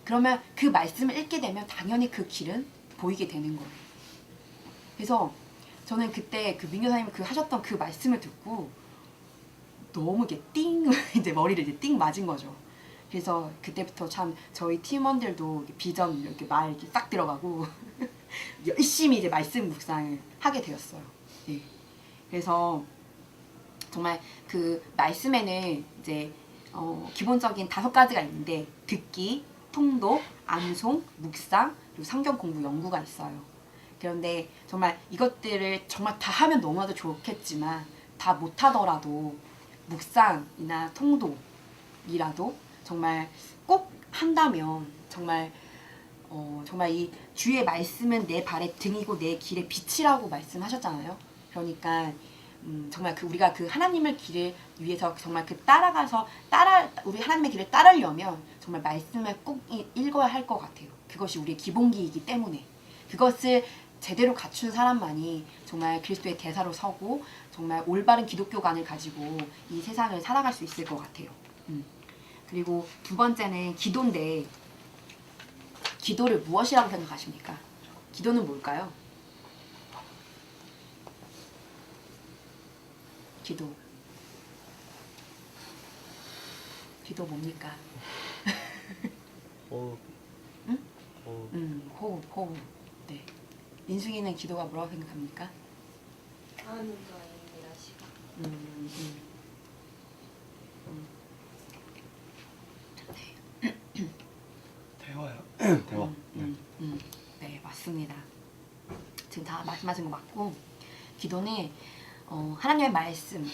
그러면 그 말씀을 읽게 되면 당연히 그 길은 보이게 되는 거예요. 그래서 저는 그때 그 민규 사님이 하셨던 그 말씀을 듣고 너무 이렇게 띵 이제 머리를 이제 띵 맞은 거죠. 그래서 그때부터 참 저희 팀원들도 비전 이렇게 말 이렇게 싹 들어가고 열심히 이제 말씀 묵상을 하게 되었어요. 네. 그래서 정말 그 말씀에는 이제 기본적인 5가지가 있는데 듣기, 통독, 암송, 묵상, 그리고 성경 공부 연구가 있어요. 그런데 정말 이것들을 정말 다 하면 너무나도 좋겠지만 다 못하더라도 묵상이나 통독이라도 정말 꼭 한다면 정말 이 주의 말씀은 내 발의 등이고 내 길의 빛이라고 말씀하셨잖아요. 그러니까 정말 우리가 하나님의 길을 위해서 정말 우리 하나님의 길을 따르려면 정말 말씀을 꼭 읽어야 할 것 같아요. 그것이 우리의 기본기이기 때문에 그것을 제대로 갖춘 사람만이 정말 그리스도의 대사로 서고 정말 올바른 기독교관을 가지고 이 세상을 살아갈 수 있을 것 같아요. 그리고 2번째는 기도인데, 기도를 무엇이라고 생각하십니까? 기도는 뭘까요? 기도. 기도 뭡니까? 호흡. 응? 호흡. 호흡. 네. 민숙이는 기도가 뭐라고 생각합니까? 하는 거입니다. 시간. 대화요. 대화. 네, 맞습니다. 지금 다 말씀하신 거 맞고, 기도는 하나님의 말씀을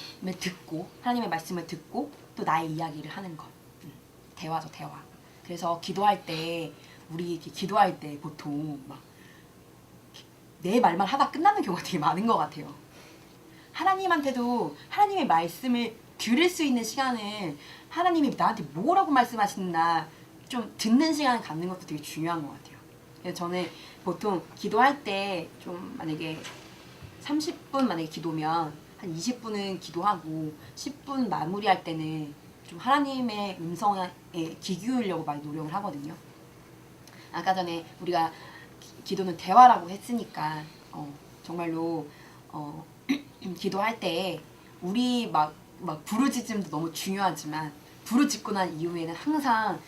듣고 또 나의 이야기를 하는 것. 대화죠, 대화. 그래서 기도할 때 우리 이렇게 기도할 때 보통 막 내 말만 하다 끝나는 경우가 되게 많은 것 같아요. 하나님한테도 하나님의 말씀을 들을 수 있는 시간을, 하나님이 나한테 뭐라고 말씀하시나 좀 듣는 시간을 갖는 것도 되게 중요한 것 같아요. 그래서 저는 보통 기도할 때 좀 만약에 30분 만약에 기도면 한 20분은 기도하고 10분 마무리할 때는 좀 하나님의 음성에 귀 기울이려고 많이 노력을 하거든요. 아까 전에 우리가 기도는 대화라고 했으니까 정말로 기도할 때 우리 막 부르짖음도 너무 중요하지만 부르짖고 난 이후에는 항상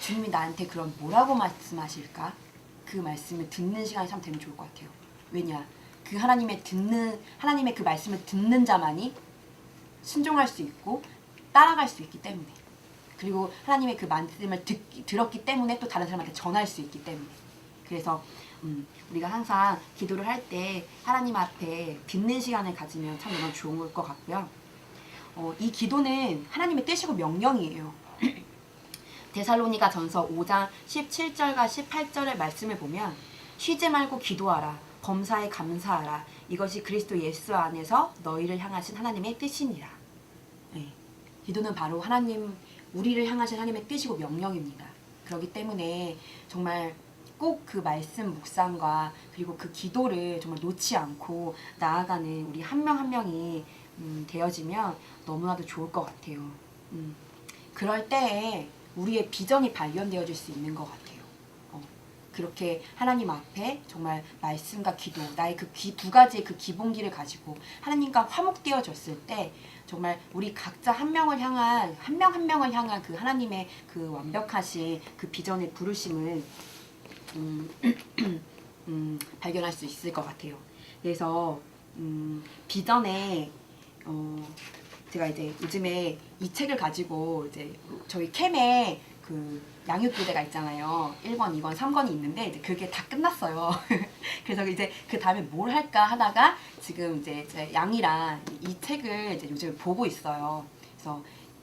주님이 나한테 그럼 뭐라고 말씀하실까? 그 말씀을 듣는 시간이 참 되면 좋을 것 같아요. 왜냐? 그 하나님의 그 말씀을 듣는 자만이 순종할 수 있고 따라갈 수 있기 때문에, 그리고 하나님의 그 말씀을 들었기 때문에 또 다른 사람한테 전할 수 있기 때문에. 그래서 우리가 항상 기도를 할 때 하나님 앞에 듣는 시간을 가지면 참 너무 좋은 것 같고요. 이 기도는 하나님의 뜻이고 명령이에요. 데살로니가 전서 5장 17절과 18절의 말씀을 보면 쉬지 말고 기도하라. 범사에 감사하라. 이것이 그리스도 예수 안에서 너희를 향하신 하나님의 뜻이니라. 네. 기도는 바로 우리를 향하신 하나님의 뜻이고 명령입니다. 그렇기 때문에 정말 꼭 그 말씀 묵상과 그리고 그 기도를 정말 놓지 않고 나아가는 우리 한 명 한 명이 되어지면 너무나도 좋을 것 같아요. 그럴 때에 우리의 비전이 발견되어질 수 있는 것 같아요. 그렇게 하나님 앞에 정말 말씀과 기도, 나의 그 두 가지의 그 기본기를 가지고 하나님과 화목되어졌을 때 정말 우리 각자 한 명을 향한 그 하나님의 그 완벽하신 그 비전의 부르심을 발견할 수 있을 것 같아요. 그래서 비전에 제가 이제 요즘에 이 책을 가지고 이제 저희 캠에 그 양육교대가 있잖아요. 1권, 2권, 3권이 있는데 이제 그게 다 끝났어요. 그래서 이제 그 다음에 뭘 할까 하다가 지금 이제 양이랑 이 책을 이제 요즘 보고 있어요. 그래서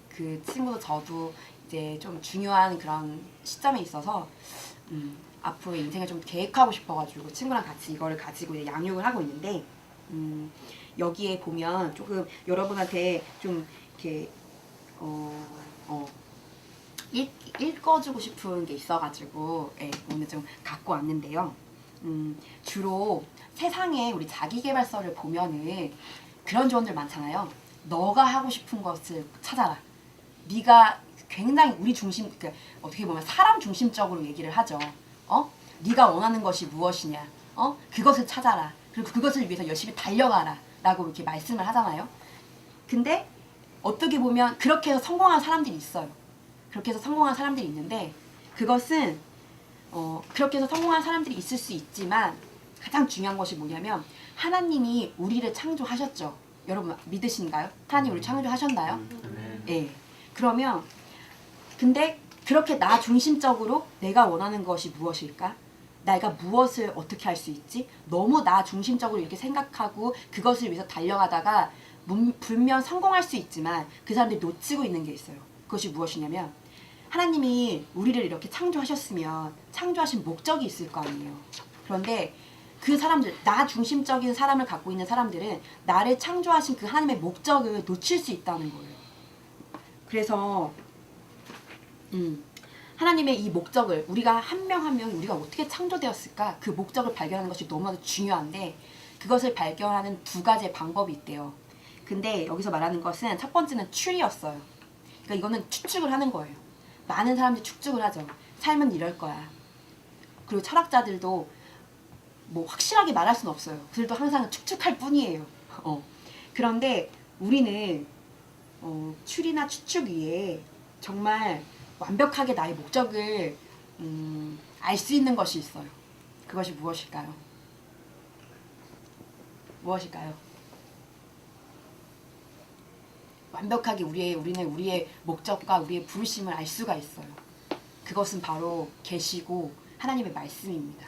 그 친구도 저도 이제 좀 중요한 그런 시점에 있어서 앞으로 인생을 좀 계획하고 싶어가지고 친구랑 같이 이거를 가지고 이제 양육을 하고 있는데 여기에 보면 조금 여러분한테 좀 이렇게 읽어주고 싶은 게 있어가지고 오늘 좀 갖고 왔는데요. 주로 세상에 우리 자기계발서를 보면은 그런 조언들 많잖아요. 너가 하고 싶은 것을 찾아라. 네가 굉장히 우리 중심, 그러니까 어떻게 보면 사람 중심적으로 얘기를 하죠. 네가 원하는 것이 무엇이냐? 그것을 찾아라. 그리고 그것을 위해서 열심히 달려가라. 라고 이렇게 말씀을 하잖아요. 근데 어떻게 보면 그렇게 해서 성공한 사람들이 있어요. 그렇게 해서 성공한 사람들이 있는데 그것은 그렇게 해서 성공한 사람들이 있을 수 있지만 가장 중요한 것이 뭐냐면 하나님이 우리를 창조하셨죠. 여러분 믿으신가요? 하나님 우리를 창조하셨나요? 네. 그러면 근데 그렇게 나 중심적으로 내가 원하는 것이 무엇일까? 내가 무엇을 어떻게 할 수 있지? 너무 나 중심적으로 이렇게 생각하고 그것을 위해서 달려가다가 분명 성공할 수 있지만 그 사람들이 놓치고 있는 게 있어요. 그것이 무엇이냐면 하나님이 우리를 이렇게 창조하셨으면 창조하신 목적이 있을 거 아니에요. 그런데 그 사람들, 나 중심적인 사람을 갖고 있는 사람들은 나를 창조하신 그 하나님의 목적을 놓칠 수 있다는 거예요. 그래서 하나님의 이 목적을 우리가 한 명 한 명이 우리가 어떻게 창조되었을까? 그 목적을 발견하는 것이 너무나도 중요한데 그것을 발견하는 두 가지의 방법이 있대요. 근데 여기서 말하는 것은 첫 번째는 추리였어요. 그러니까 이거는 추측을 하는 거예요. 많은 사람들이 추측을 하죠. 삶은 이럴 거야. 그리고 철학자들도 뭐 확실하게 말할 수는 없어요. 그들도 항상 추측할 뿐이에요. 그런데 우리는 추리나 추측 위에 정말 완벽하게 나의 목적을 알 수 있는 것이 있어요. 그것이 무엇일까요? 무엇일까요? 완벽하게 우리는 우리의 목적과 우리의 부르심을 알 수가 있어요. 그것은 바로 계시고 하나님의 말씀입니다.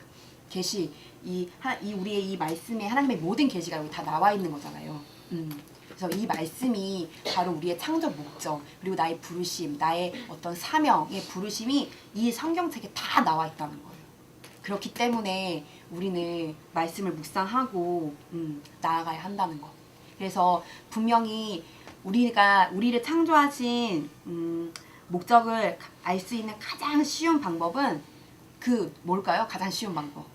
계시 우리의 이 말씀에 하나님의 모든 계시가 여기 다 나와 있는 거잖아요. 그래서 이 말씀이 바로 우리의 창조 목적 그리고 나의 부르심, 나의 어떤 사명의 부르심이 이 성경책에 다 나와 있다는 거예요. 그렇기 때문에 우리는 말씀을 묵상하고 나아가야 한다는 거. 그래서 분명히 우리를 창조하신 목적을 알 수 있는 가장 쉬운 방법은 뭘까요? 가장 쉬운 방법.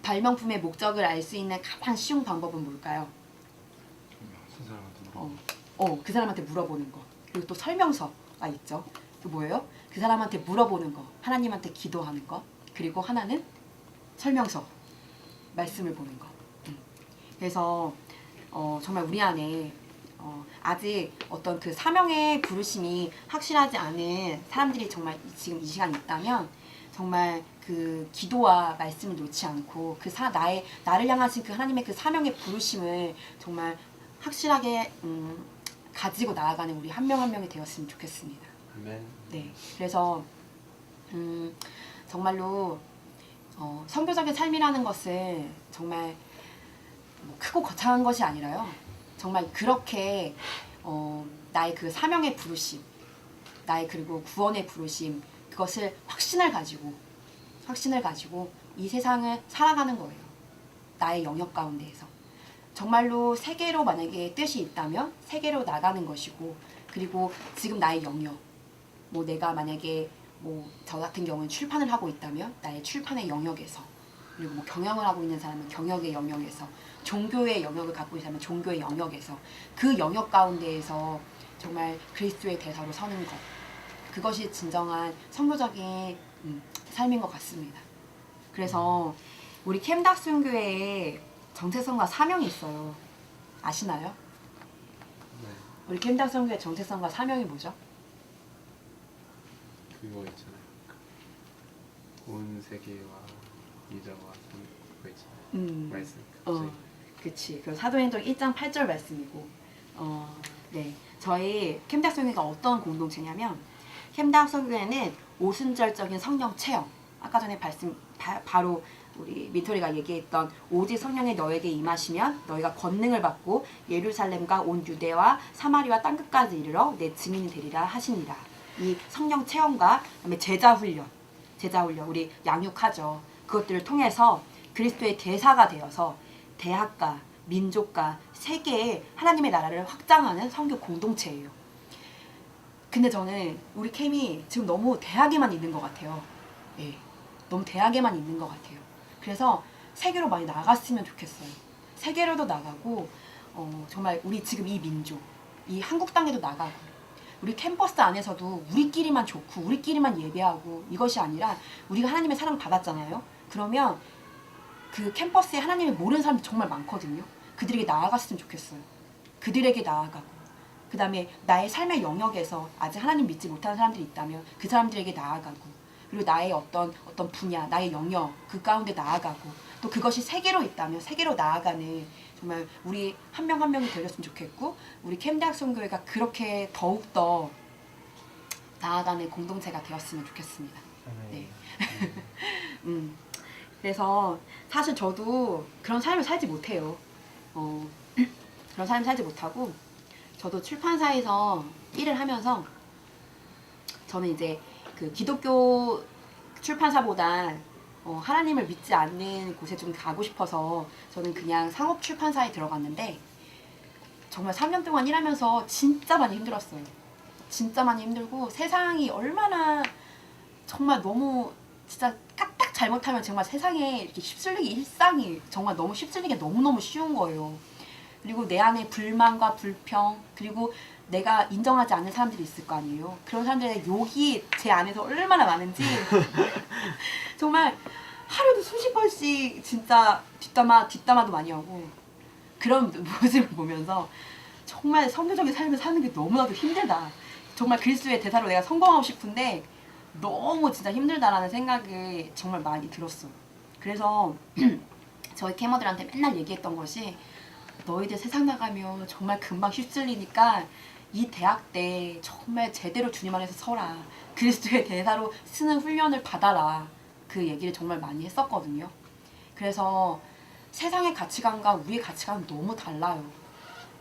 발명품의 목적을 알 수 있는 가장 쉬운 방법은 뭘까요? 그 사람한테 그 사람한테 물어보는 거. 그리고 또 설명서가 있죠. 그 뭐예요? 그 사람한테 물어보는 거. 하나님한테 기도하는 거. 그리고 하나는 설명서. 말씀을 보는 거. 그래서 정말 우리 안에 아직 어떤 그 사명의 부르심이 확실하지 않은 사람들이 정말 지금 이 시간에 있다면 정말 그 기도와 말씀을 놓지 않고 나를 향하신 그 하나님의 그 사명의 부르심을 정말 확실하게 가지고 나아가는 우리 한 명 한 명이 되었으면 좋겠습니다. 아멘. 네, 그래서 정말로 선교적인 삶이라는 것은 정말 뭐 크고 거창한 것이 아니라요. 정말 그렇게 나의 그 사명의 부르심, 나의 그리고 구원의 부르심 그것을 확신을 가지고 이 세상을 살아가는 거예요. 나의 영역 가운데에서. 정말로 세계로 만약에 뜻이 있다면 세계로 나가는 것이고 그리고 지금 나의 영역 뭐 내가 만약에 뭐 저 같은 경우는 출판을 하고 있다면 나의 출판의 영역에서 그리고 뭐 경영을 하고 있는 사람은 경영의 영역에서 종교의 영역을 갖고 있는 사람은 종교의 영역에서 그 영역 가운데에서 정말 그리스도의 대사로 서는 것 그것이 진정한 선교적인 삶인 것 같습니다. 그래서 우리 캠닥 순교회에 정체성과 사명이 있어요. 아시나요? 네. 우리 캠닥 순교회 정체성과 사명이 뭐죠? 그거 있잖아요. 온 세계와 이자와 그거 있잖아요. 말씀. 그치. 그 사도행전 1장 8절 말씀이고, 네. 저희 캠닥 성교회가 어떤 공동체냐면, 캠닥 성교회는 오순절적인 성령 체험. 아까 전에 바로 우리 미토리가 얘기했던 오직 성령이 너에게 임하시면 너희가 권능을 받고 예루살렘과 온 유대와 사마리아 땅끝까지 이르러 내 증인이 되리라 하시니라. 이 성령 체험과 그다음에 제자 훈련 우리 양육하죠. 그것들을 통해서 그리스도의 대사가 되어서 대학과 민족과 세계에 하나님의 나라를 확장하는 선교 공동체예요. 근데 저는 우리 캠이 지금 너무 대학에만 있는 것 같아요. 예, 너무 대학에만 있는 것 같아요. 그래서 세계로 많이 나갔으면 좋겠어요. 세계로도 나가고 정말 우리 지금 이 민족, 이 한국 땅에도 나가고 우리 캠퍼스 안에서도 우리끼리만 좋고 우리끼리만 예배하고 이것이 아니라 우리가 하나님의 사랑을 받았잖아요. 그러면 그 캠퍼스에 하나님을 모르는 사람들이 정말 많거든요. 그들에게 나아갔으면 좋겠어요. 그들에게 나아가고 그 다음에 나의 삶의 영역에서 아직 하나님 믿지 못하는 사람들이 있다면 그 사람들에게 나아가고 그리고 나의 어떤 분야, 나의 영역 그 가운데 나아가고 또 그것이 세계로 있다면 세계로 나아가는 정말 우리 한 명 한 명이 되었으면 좋겠고 우리 캠대학 선교회가 그렇게 더욱더 나아가는 공동체가 되었으면 좋겠습니다. 네. 그래서 사실 저도 그런 삶을 살지 못해요. 그런 삶을 살지 못하고 저도 출판사에서 일을 하면서 저는 이제 그 기독교 출판사보다 하나님을 믿지 않는 곳에 좀 가고 싶어서 저는 그냥 상업 출판사에 들어갔는데 정말 3년 동안 일하면서 진짜 많이 힘들었어요. 진짜 많이 힘들고 세상이 얼마나 정말 너무 진짜 까딱 잘못하면 정말 세상에 이렇게 휩쓸리기 일상이 정말 너무 휩쓸리기 너무너무 쉬운 거예요. 그리고 내 안에 불만과 불평 그리고 내가 인정하지 않는 사람들이 있을 거 아니에요. 그런 사람들의 욕이 제 안에서 얼마나 많은지 정말 하루에도 수십 번씩 진짜 뒷담화도 많이 하고 그런 모습을 보면서 정말 성교적인 삶을 사는 게 너무나도 힘들다. 정말 그리스도의 대사로 내가 성공하고 싶은데 너무 진짜 힘들다라는 생각이 정말 많이 들었어요. 그래서 저희 캐머들한테 맨날 얘기했던 것이 너희들 세상 나가면 정말 금방 휩쓸리니까 이 대학 때 정말 제대로 주님 안에서 서라. 그리스도의 대사로 쓰는 훈련을 받아라. 그 얘기를 정말 많이 했었거든요. 그래서 세상의 가치관과 우리의 가치관은 너무 달라요.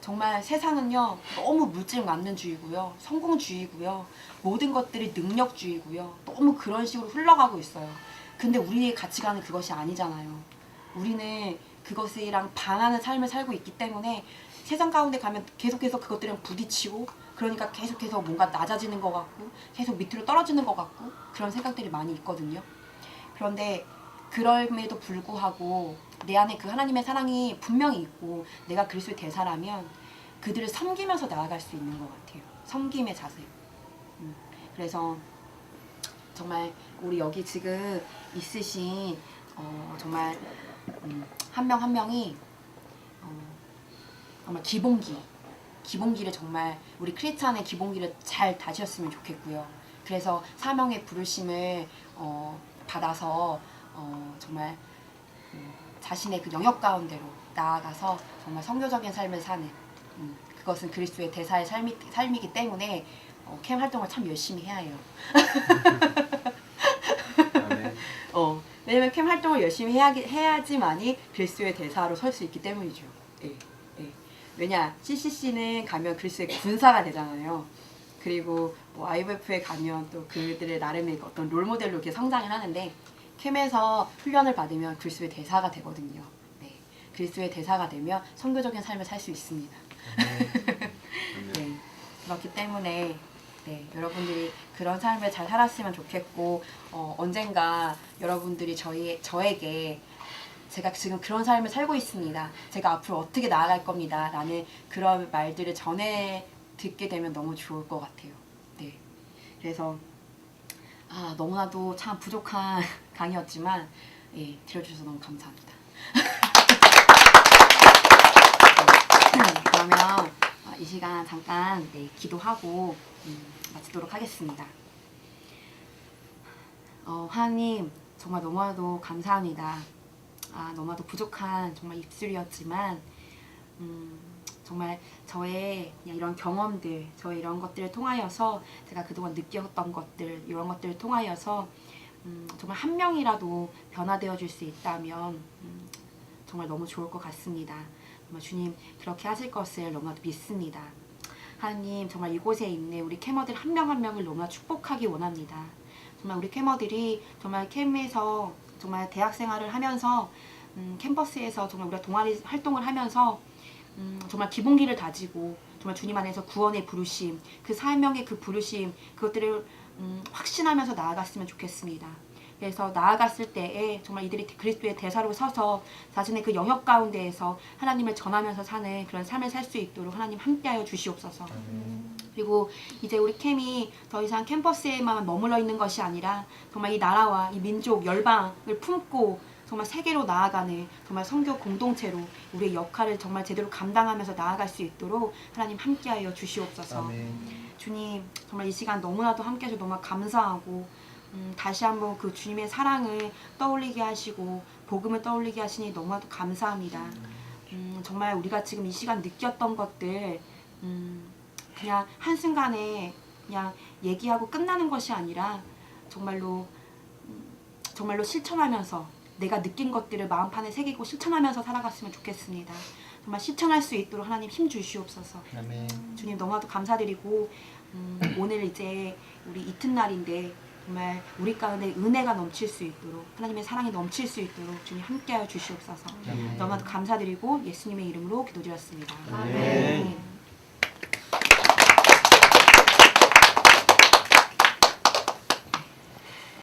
정말 세상은요 너무 물질 만능주의고요, 성공주의고요, 모든 것들이 능력주의고요, 너무 그런 식으로 흘러가고 있어요. 근데 우리의 가치관은 그것이 아니잖아요. 우리는 그것이랑 반하는 삶을 살고 있기 때문에 세상 가운데 가면 계속해서 그것들이랑 부딪히고, 그러니까 계속해서 뭔가 낮아지는 것 같고 계속 밑으로 떨어지는 것 같고 그런 생각들이 많이 있거든요. 그런데 그럼에도 불구하고 내 안에 그 하나님의 사랑이 분명히 있고 내가 그리스도의 대사라면 그들을 섬기면서 나아갈 수 있는 것 같아요. 섬김의 자세. 그래서 정말 우리 여기 지금 있으신 정말 한 명 한 명이 정말 기본기를 정말 우리 크리스찬의 기본기를 잘 다지셨으면 좋겠고요. 그래서 사명의 부르심을 받아서 정말 자신의 그 영역 가운데로 나아가서 정말 선교적인 삶을 사는 그것은 그리스도의 대사의 삶이기 때문에 캠 활동을 참 열심히 해야 해요. 왜냐면 캠 활동을 열심히 해야지만이 그리스도의 대사로 설 수 있기 때문이죠. 예. 왜냐, CCC는 가면 그리스도의 군사가 되잖아요. 그리고 뭐 IVF에 가면 또 그들의 나름의 어떤 롤모델로 이렇게 성장을 하는데 캠에서 훈련을 받으면 그리스도의 대사가 되거든요. 네. 그리스도의 대사가 되면 선교적인 삶을 살 수 있습니다. 네. 그렇기 때문에 네, 여러분들이 그런 삶을 잘 살았으면 좋겠고 언젠가 여러분들이 저에게 제가 지금 그런 삶을 살고 있습니다. 제가 앞으로 어떻게 나아갈 겁니다. 라는 그런 말들을 전해 듣게 되면 너무 좋을 것 같아요. 네. 그래서 너무나도 참 부족한 강의였지만 예, 들어주셔서 너무 감사합니다. 그러면 이 시간 잠깐 기도하고 마치도록 하겠습니다. 하나님 정말 너무나도 감사합니다. 너무나도 부족한 정말 입술이었지만 정말 저의 그냥 이런 경험들, 저의 이런 것들을 통하여서 제가 그동안 느꼈던 것들, 이런 것들을 통하여서 정말 한 명이라도 변화되어 줄 수 있다면 정말 너무 좋을 것 같습니다. 정말 주님 그렇게 하실 것을 너무나도 믿습니다. 하나님 정말 이곳에 있는 우리 캠어들 한 명 한 명을 너무나 축복하기 원합니다. 정말 우리 캠어들이 정말 캠에서 정말 대학 생활을 하면서 캠퍼스에서 정말 우리가 동아리 활동을 하면서 정말 기본기를 다지고 정말 주님 안에서 구원의 부르심, 그 사명의 그 부르심, 그것들을 확신하면서 나아갔으면 좋겠습니다. 그래서 나아갔을 때에 정말 이들이 그리스도의 대사로 서서 자신의 그 영역 가운데에서 하나님을 전하면서 사는 그런 삶을 살 수 있도록 하나님 함께하여 주시옵소서. 그리고 이제 우리 캠이 더 이상 캠퍼스에만 머물러 있는 것이 아니라 정말 이 나라와 이 민족, 열방을 품고 정말 세계로 나아가는 정말 선교 공동체로 우리의 역할을 정말 제대로 감당하면서 나아갈 수 있도록 하나님 함께하여 주시옵소서. 아멘. 주님 정말 이 시간 너무나도 함께해서 너무 감사하고 다시 한번 그 주님의 사랑을 떠올리게 하시고 복음을 떠올리게 하시니 너무나도 감사합니다. 정말 우리가 지금 이 시간 느꼈던 것들 그냥 한순간에 그냥 얘기하고 끝나는 것이 아니라 정말로 실천하면서 내가 느낀 것들을 마음판에 새기고 실천하면서 살아갔으면 좋겠습니다. 정말 실천할 수 있도록 하나님 힘 주시옵소서. 아멘. 주님 너무나도 감사드리고 오늘 이제 우리 이튿날인데 정말 우리 가운데 은혜가 넘칠 수 있도록 하나님의 사랑이 넘칠 수 있도록 주님 함께하여 주시옵소서. 너무나도 감사드리고 예수님의 이름으로 기도드렸습니다. 아멘.